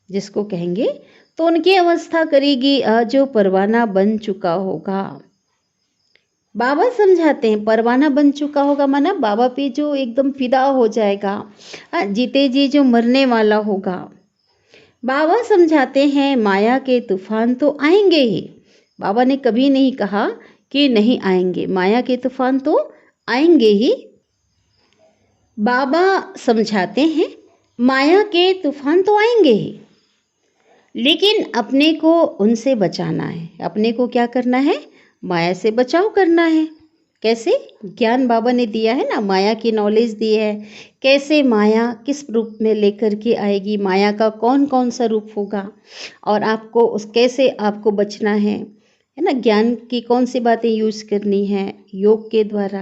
जिसको कहेंगे। तो उनकी अवस्था करेगी जो परवाना बन चुका होगा। बाबा समझाते हैं परवाना बन चुका होगा माना बाबा पे जो एकदम फिदा हो जाएगा, जीते जी जो मरने वाला होगा। बाबा समझाते हैं माया के तूफान तो आएंगे ही। बाबा ने कभी नहीं कहा कि नहीं आएंगे, माया के तूफान तो आएंगे ही। बाबा समझाते हैं माया के तूफान तो आएंगे ही, लेकिन अपने को उनसे बचाना है। अपने को क्या करना है? माया से बचाव करना है। कैसे? ज्ञान बाबा ने दिया है ना, माया की नॉलेज दी है, कैसे माया किस रूप में लेकर के आएगी, माया का कौन कौन सा रूप होगा, और आपको उस कैसे आपको बचना है ना। ज्ञान की कौन सी बातें यूज़ करनी है योग के द्वारा।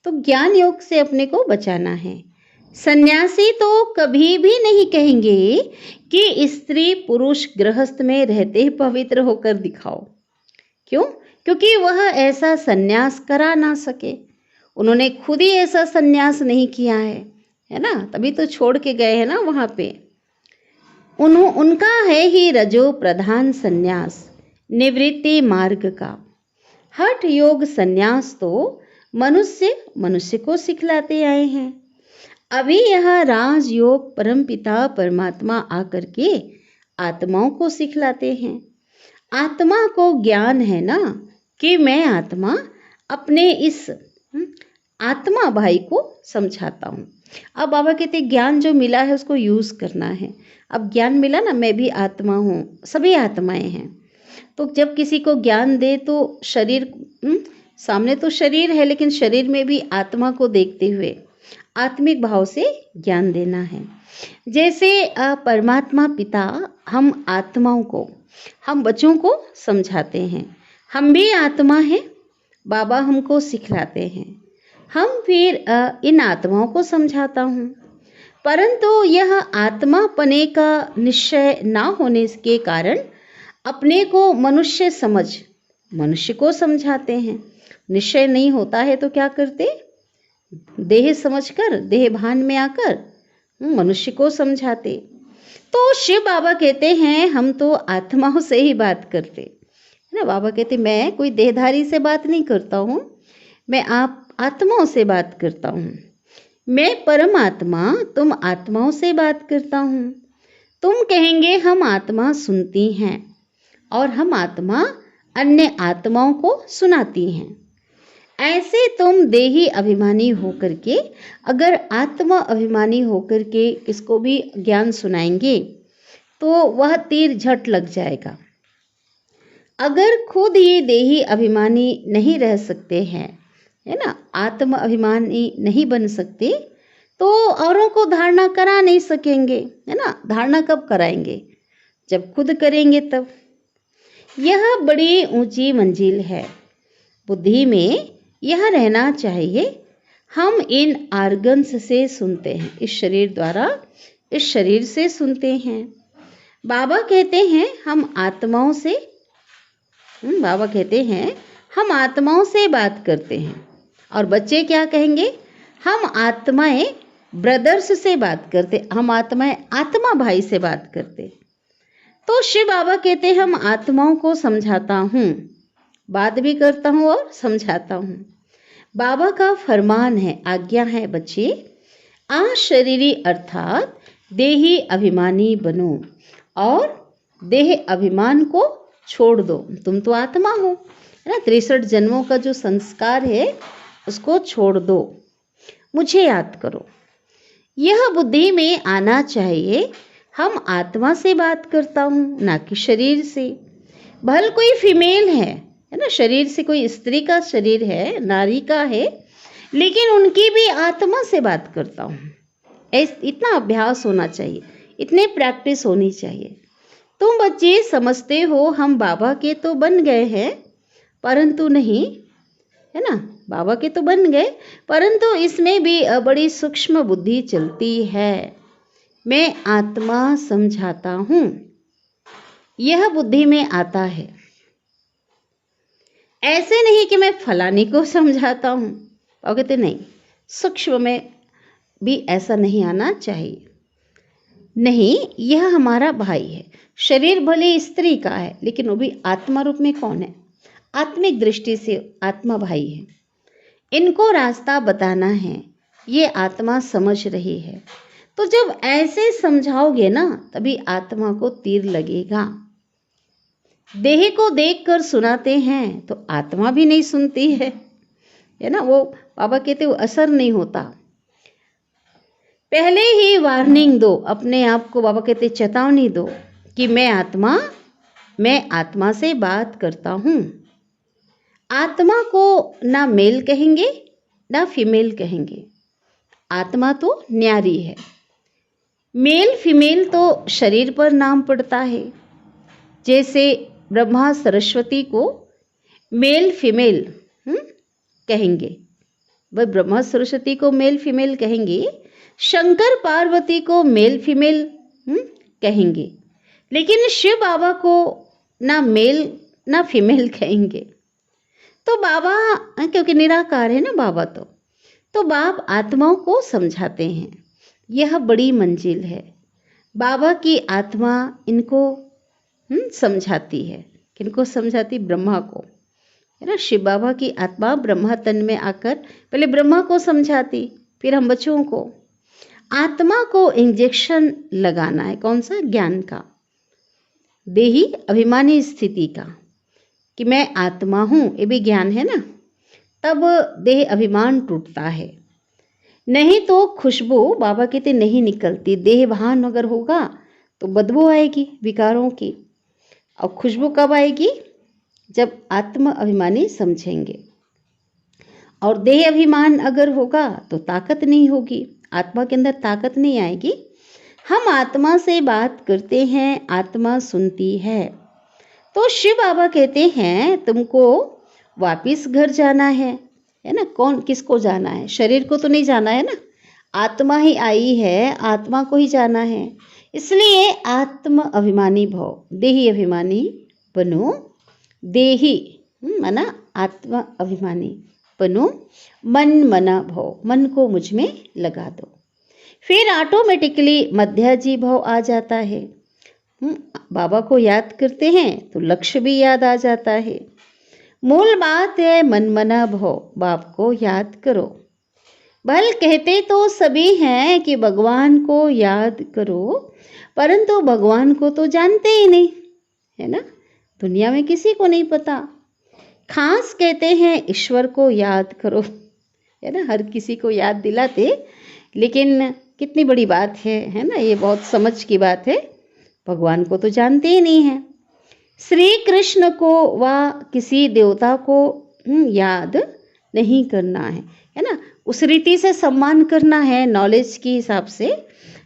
तो ज्ञान योग से अपने को बचाना है। सन्यासी तो कभी भी नहीं कहेंगे कि स्त्री पुरुष गृहस्थ में रहते ही पवित्र होकर दिखाओ। क्यों? क्योंकि वह ऐसा सन्यास करा ना सके, उन्होंने खुद ही ऐसा सन्यास नहीं किया है ना, तभी तो छोड़ के गए हैं ना वहाँ पे। उनका है ही रजो प्रधान सन्यास निवृत्ति मार्ग का। हठ योग सन्यास तो मनुष्य को सिखलाते आए हैं। अभी यह राजयोग परमपिता परमात्मा आकर के आत्माओं को सिखलाते हैं। आत्मा को ज्ञान है ना कि मैं आत्मा अपने इस आत्मा भाई को समझाता हूँ। अब बाबा कहते ज्ञान जो मिला है उसको यूज़ करना है। अब ज्ञान मिला ना, मैं भी आत्मा हूँ, सभी आत्माएं हैं। तो जब किसी को ज्ञान दे तो शरीर सामने तो शरीर है, लेकिन शरीर में भी आत्मा को देखते हुए आत्मिक भाव से ज्ञान देना है। जैसे परमात्मा पिता हम आत्माओं को, हम बच्चों को समझाते हैं, हम भी आत्मा हैं, बाबा हमको सिखलाते हैं, हम फिर इन आत्माओं को समझाता हूँ। परंतु यह आत्मा पने का निश्चय ना होने के कारण अपने को मनुष्य समझ मनुष्य को समझाते हैं। निश्चय नहीं होता है तो क्या करते, देह समझकर देह भान में आकर मनुष्य को समझाते। तो शिव बाबा कहते हैं हम तो आत्माओं से ही बात करते है ना। बाबा कहते मैं कोई देहधारी से बात नहीं करता हूँ, मैं आप आत्माओं से बात करता हूँ। मैं परमात्मा तुम आत्माओं से बात करता हूँ। तुम कहेंगे हम आत्मा सुनती हैं और हम आत्मा अन्य आत्माओं को सुनाती हैं। ऐसे तुम देही अभिमानी होकर के अगर आत्मा अभिमानी होकर के किसको भी ज्ञान सुनाएंगे तो वह तीर झट लग जाएगा। अगर खुद ही देही अभिमानी नहीं रह सकते हैं, है ना, आत्म अभिमानी नहीं बन सकते तो औरों को धारणा करा नहीं सकेंगे, है ना। धारणा कब कराएंगे, जब खुद करेंगे तब। यह बड़ी ऊंची मंजिल है। बुद्धि में यह रहना चाहिए हम इन आर्गन्स से सुनते हैं, इस शरीर द्वारा इस शरीर से सुनते हैं। बाबा कहते हैं हम आत्माओं से बाबा कहते हैं हम आत्माओं से बात करते हैं। और बच्चे क्या कहेंगे, हम आत्माएं ब्रदर्स से बात करते, हम आत्माएं आत्मा भाई से बात करते। तो शिव बाबा कहते हम आत्माओं को समझाता हूँ, बात भी करता हूँ और समझाता हूँ। बाबा का फरमान है, आज्ञा है बच्चे, अशरीरी अर्थात देही अभिमानी बनो और देह अभिमान को छोड़ दो। तुम तो आत्मा हो, है ना। 63 जन्मों का जो संस्कार है उसको छोड़ दो, मुझे याद करो। यह बुद्धि में आना चाहिए हम आत्मा से बात करता हूँ, ना कि शरीर से। भल कोई फीमेल है ना, शरीर से कोई स्त्री का शरीर है, नारी का है, लेकिन उनकी भी आत्मा से बात करता हूँ। इतना अभ्यास होना चाहिए, इतने प्रैक्टिस होनी चाहिए। तुम बच्चे समझते हो हम बाबा के तो बन गए हैं, परंतु नहीं, है ना, बाबा के तो बन गए, परंतु इसमें भी बड़ी सूक्ष्म बुद्धि चलती है। मैं आत्मा समझाता हूँ, यह बुद्धि में आता है। ऐसे नहीं कि मैं फलाने को समझाता हूँ, और कहते नहीं, सूक्ष्म में भी ऐसा नहीं आना चाहिए। नहीं, यह हमारा भाई है। शरीर भले स्त्री का है, लेकिन वो भी आत्मा रूप में कौन है, आत्मिक दृष्टि से आत्मा भाई है। इनको रास्ता बताना है, ये आत्मा समझ रही है। तो जब ऐसे समझाओगे ना, तभी आत्मा को तीर लगेगा। देह को देखकर सुनाते हैं तो आत्मा भी नहीं सुनती है ना। वो बाबा कहते वो असर नहीं होता। पहले ही वार्निंग दो अपने आप को, बाबा कहते चेतावनी दो कि मैं आत्मा से बात करता हूँ। आत्मा को ना मेल कहेंगे ना फीमेल कहेंगे, आत्मा तो न्यारी है। मेल फीमेल तो शरीर पर नाम पड़ता है। जैसे ब्रह्मा सरस्वती को मेल फीमेल कहेंगे, वह ब्रह्मा सरस्वती को मेल फीमेल कहेंगे, शंकर पार्वती को मेल फीमेल कहेंगे, लेकिन शिव बाबा को ना मेल ना फीमेल कहेंगे। तो बाबा, क्योंकि निराकार है ना बाबा, तो बाप आत्माओं को समझाते हैं। यह बड़ी मंजिल है। बाबा की आत्मा इनको समझाती है। किनको समझाती? ब्रह्मा को, है ना। शिव बाबा की आत्मा ब्रह्मा तन में आकर पहले ब्रह्मा को समझाती, फिर हम बच्चों को। आत्मा को इंजेक्शन लगाना है, कौन सा? ज्ञान का, देही अभिमानी स्थिति का, कि मैं आत्मा हूँ, ये भी ज्ञान है ना। तब देह अभिमान टूटता है। नहीं तो खुशबू बाबा कहते नहीं निकलती। देह भान अगर होगा तो बदबू आएगी विकारों की। और खुशबू कब आएगी? जब आत्म अभिमानी समझेंगे। और देह अभिमान अगर होगा तो ताकत नहीं होगी, आत्मा के अंदर ताकत नहीं आएगी। हम आत्मा से बात करते हैं, आत्मा सुनती है। तो शिव बाबा कहते हैं तुमको वापिस घर जाना है ना। कौन किसको जाना है? शरीर को तो नहीं जाना है ना, आत्मा ही आई है, आत्मा को ही जाना है। इसलिए आत्म अभिमानी भव, देही अभिमानी बनो। देही मना आत्मा अभिमानी बनो, मन मना भव, मन को मुझ में लगा दो। फिर ऑटोमेटिकली मध्याजी भव आ जाता है। बाबा को याद करते हैं तो लक्ष्य भी याद आ जाता है। मूल बात है मन मना भव, बाप को याद करो। भल कहते तो सभी हैं कि भगवान को याद करो, परंतु भगवान को तो जानते ही नहीं, है ना। दुनिया में किसी को नहीं पता। खास कहते हैं ईश्वर को याद करो, है ना। हर किसी को याद दिलाते, लेकिन कितनी बड़ी बात है ना। ये बहुत समझ की बात है। भगवान को तो जानते ही नहीं है। श्री कृष्ण को व किसी देवता को याद नहीं करना है ना। उस रीति से सम्मान करना है नॉलेज के हिसाब से,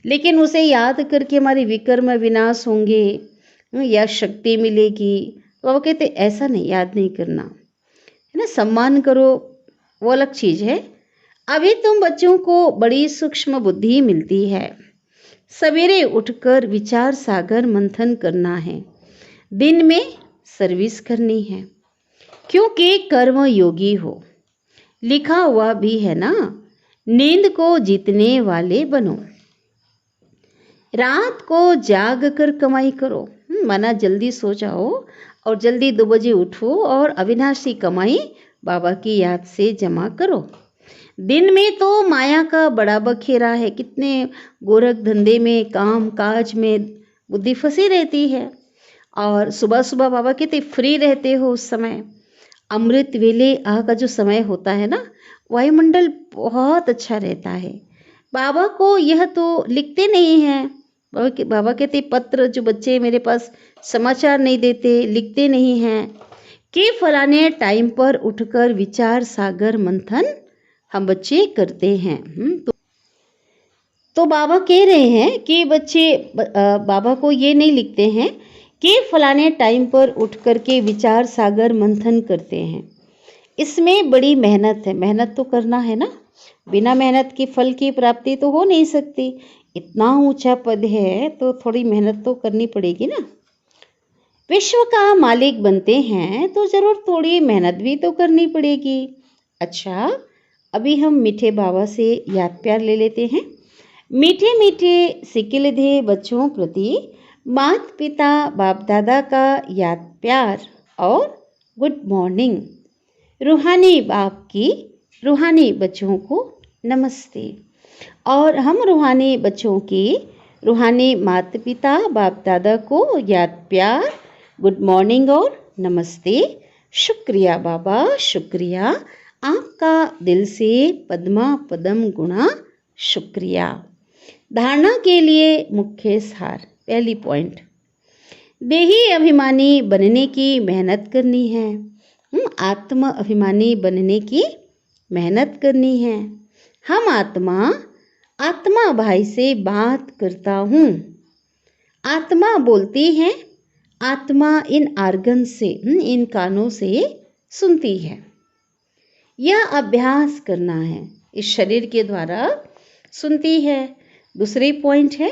लेकिन उसे याद करके हमारी विकर्म विनाश होंगे या शक्ति मिलेगी, तो वो कहते ऐसा नहीं, याद नहीं करना, है ना। सम्मान करो, वो अलग चीज़ है। अभी तुम बच्चों को बड़ी सूक्ष्म बुद्धि मिलती है। सवेरे उठकर विचार सागर मंथन करना है, दिन में सर्विस करनी है, क्योंकि कर्म योगी हो। लिखा हुआ भी है ना, नींद को जीतने वाले बनो। रात को जाग कर कमाई करो, माना जल्दी सो जाओ और जल्दी 2 बजे उठो और अविनाशी कमाई बाबा की याद से जमा करो। दिन में तो माया का बड़ा बखेरा है, कितने गोरख धंधे में, काम काज में बुद्धि फंसी रहती है। और सुबह सुबह बाबा कहते फ्री रहते हो उस समय। अमृत वेले आह का जो समय होता है ना, वायुमंडल बहुत अच्छा रहता है। बाबा को यह तो लिखते नहीं हैं। बाबा कहते पत्र, जो बच्चे मेरे पास समाचार नहीं देते, लिखते नहीं हैं कि फलाने टाइम पर उठकर विचार सागर मंथन हम बच्चे करते हैं। तो बाबा कह रहे हैं कि बच्चे बाबा को ये नहीं लिखते हैं कि फलाने टाइम पर उठ कर के विचार सागर मंथन करते हैं। इसमें बड़ी मेहनत है, मेहनत तो करना है ना। बिना मेहनत के फल की प्राप्ति तो हो नहीं सकती। इतना ऊंचा पद है तो थोड़ी मेहनत तो करनी पड़ेगी ना। विश्व का मालिक बनते हैं तो जरूर थोड़ी मेहनत भी तो करनी पड़ेगी। अच्छा, अभी हम मीठे बाबा से याद प्यार ले लेते हैं। मीठे मीठे सिकिलधे बच्चों प्रति माता पिता बाप दादा का याद प्यार और गुड मॉर्निंग। रूहानी बाप की रूहानी बच्चों को नमस्ते। और हम रूहानी बच्चों की रूहानी माता पिता बाप दादा को याद प्यार, गुड मॉर्निंग और नमस्ते। शुक्रिया बाबा, शुक्रिया आपका दिल से पद्मा पदम गुणा शुक्रिया। धारणा के लिए मुख्य सार, पहली पॉइंट, देही अभिमानी बनने की मेहनत करनी है। आत्म अभिमानी बनने की मेहनत करनी है। हम आत्मा भाई से बात करता हूँ। आत्मा बोलती है, आत्मा इन आर्गन से, इन कानों से सुनती है। यह अभ्यास करना है, इस शरीर के द्वारा सुनती है। दूसरी पॉइंट है,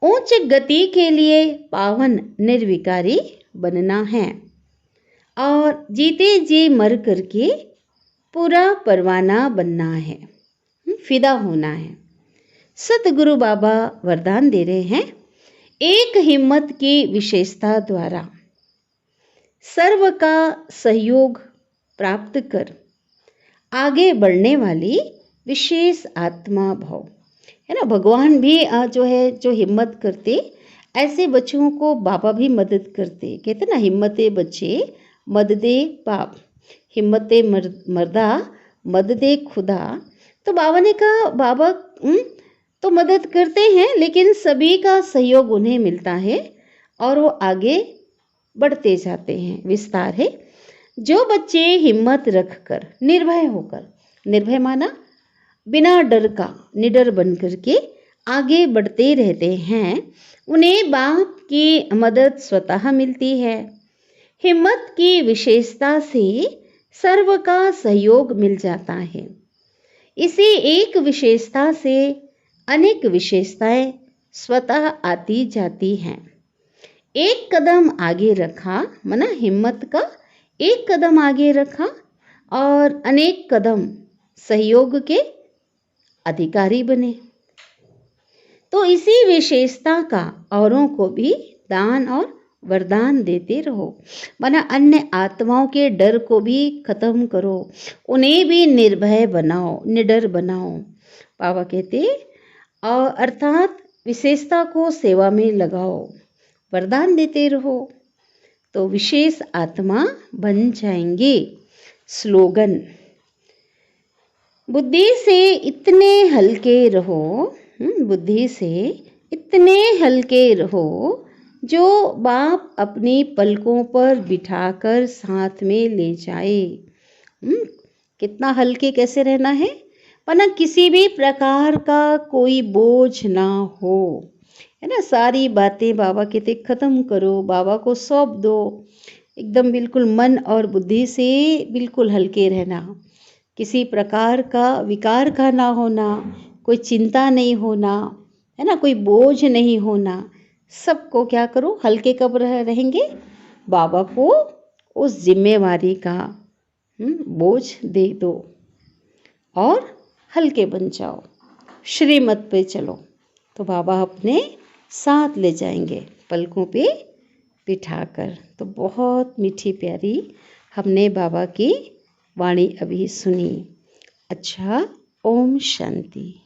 उच्च गति के लिए पावन निर्विकारी बनना है और जीते जी मर करके पूरा परवाना बनना है, फिदा होना है। सतगुरु बाबा वरदान दे रहे हैं, एक हिम्मत की विशेषता द्वारा सर्व का सहयोग प्राप्त कर आगे बढ़ने वाली विशेष आत्मा भव, है ना। भगवान भी जो हिम्मत करते, ऐसे बच्चों को बाबा भी मदद करते। कहते ना, हिम्मते बच्चे मददे बाप, हिम्मते मर्दा मददे खुदा। तो बाबा ने कहा, बाबा तो मदद करते हैं, लेकिन सभी का सहयोग उन्हें मिलता है और वो आगे बढ़ते जाते हैं। विस्तार है, जो बच्चे हिम्मत रखकर निर्भय होकर, निर्भय माना बिना डर का, निडर बन करके आगे बढ़ते रहते हैं, उन्हें बाप की मदद स्वतः मिलती है। हिम्मत की विशेषता से सर्व का सहयोग मिल जाता है। इसी एक विशेषता से अनेक विशेषताएं स्वतः आती जाती हैं। एक कदम आगे रखा, माना हिम्मत का एक कदम आगे रखा और अनेक कदम सहयोग के अधिकारी बने। तो इसी विशेषता का औरों को भी दान और वरदान देते रहो, माना अन्य आत्माओं के डर को भी खत्म करो, उन्हें भी निर्भय बनाओ, निडर बनाओ। बाबा कहते, और अर्थात विशेषता को सेवा में लगाओ, वरदान देते रहो तो विशेष आत्मा बन जाएंगे। स्लोगन, बुद्धि से इतने हल्के रहो, बुद्धि से इतने हल्के रहो जो बाप अपनी पलकों पर बिठाकर साथ में ले जाए। कितना हल्के कैसे रहना है, वरना किसी भी प्रकार का कोई बोझ ना हो, है ना। सारी बातें बाबा कहते खत्म करो, बाबा को सौंप दो, एकदम बिल्कुल मन और बुद्धि से बिल्कुल हल्के रहना। किसी प्रकार का विकार का ना होना, कोई चिंता नहीं होना, है ना, कोई बोझ नहीं होना। सबको क्या करो, हल्के कब रहेंगे, बाबा को उस जिम्मेवारी का बोझ दे दो और हल्के बन जाओ, श्रीमत पे चलो तो बाबा अपने साथ ले जाएंगे पलकों पे बिठाकर। तो बहुत मीठी प्यारी हमने बाबा की वाणी अभी सुनी। अच्छा, ओम शांति।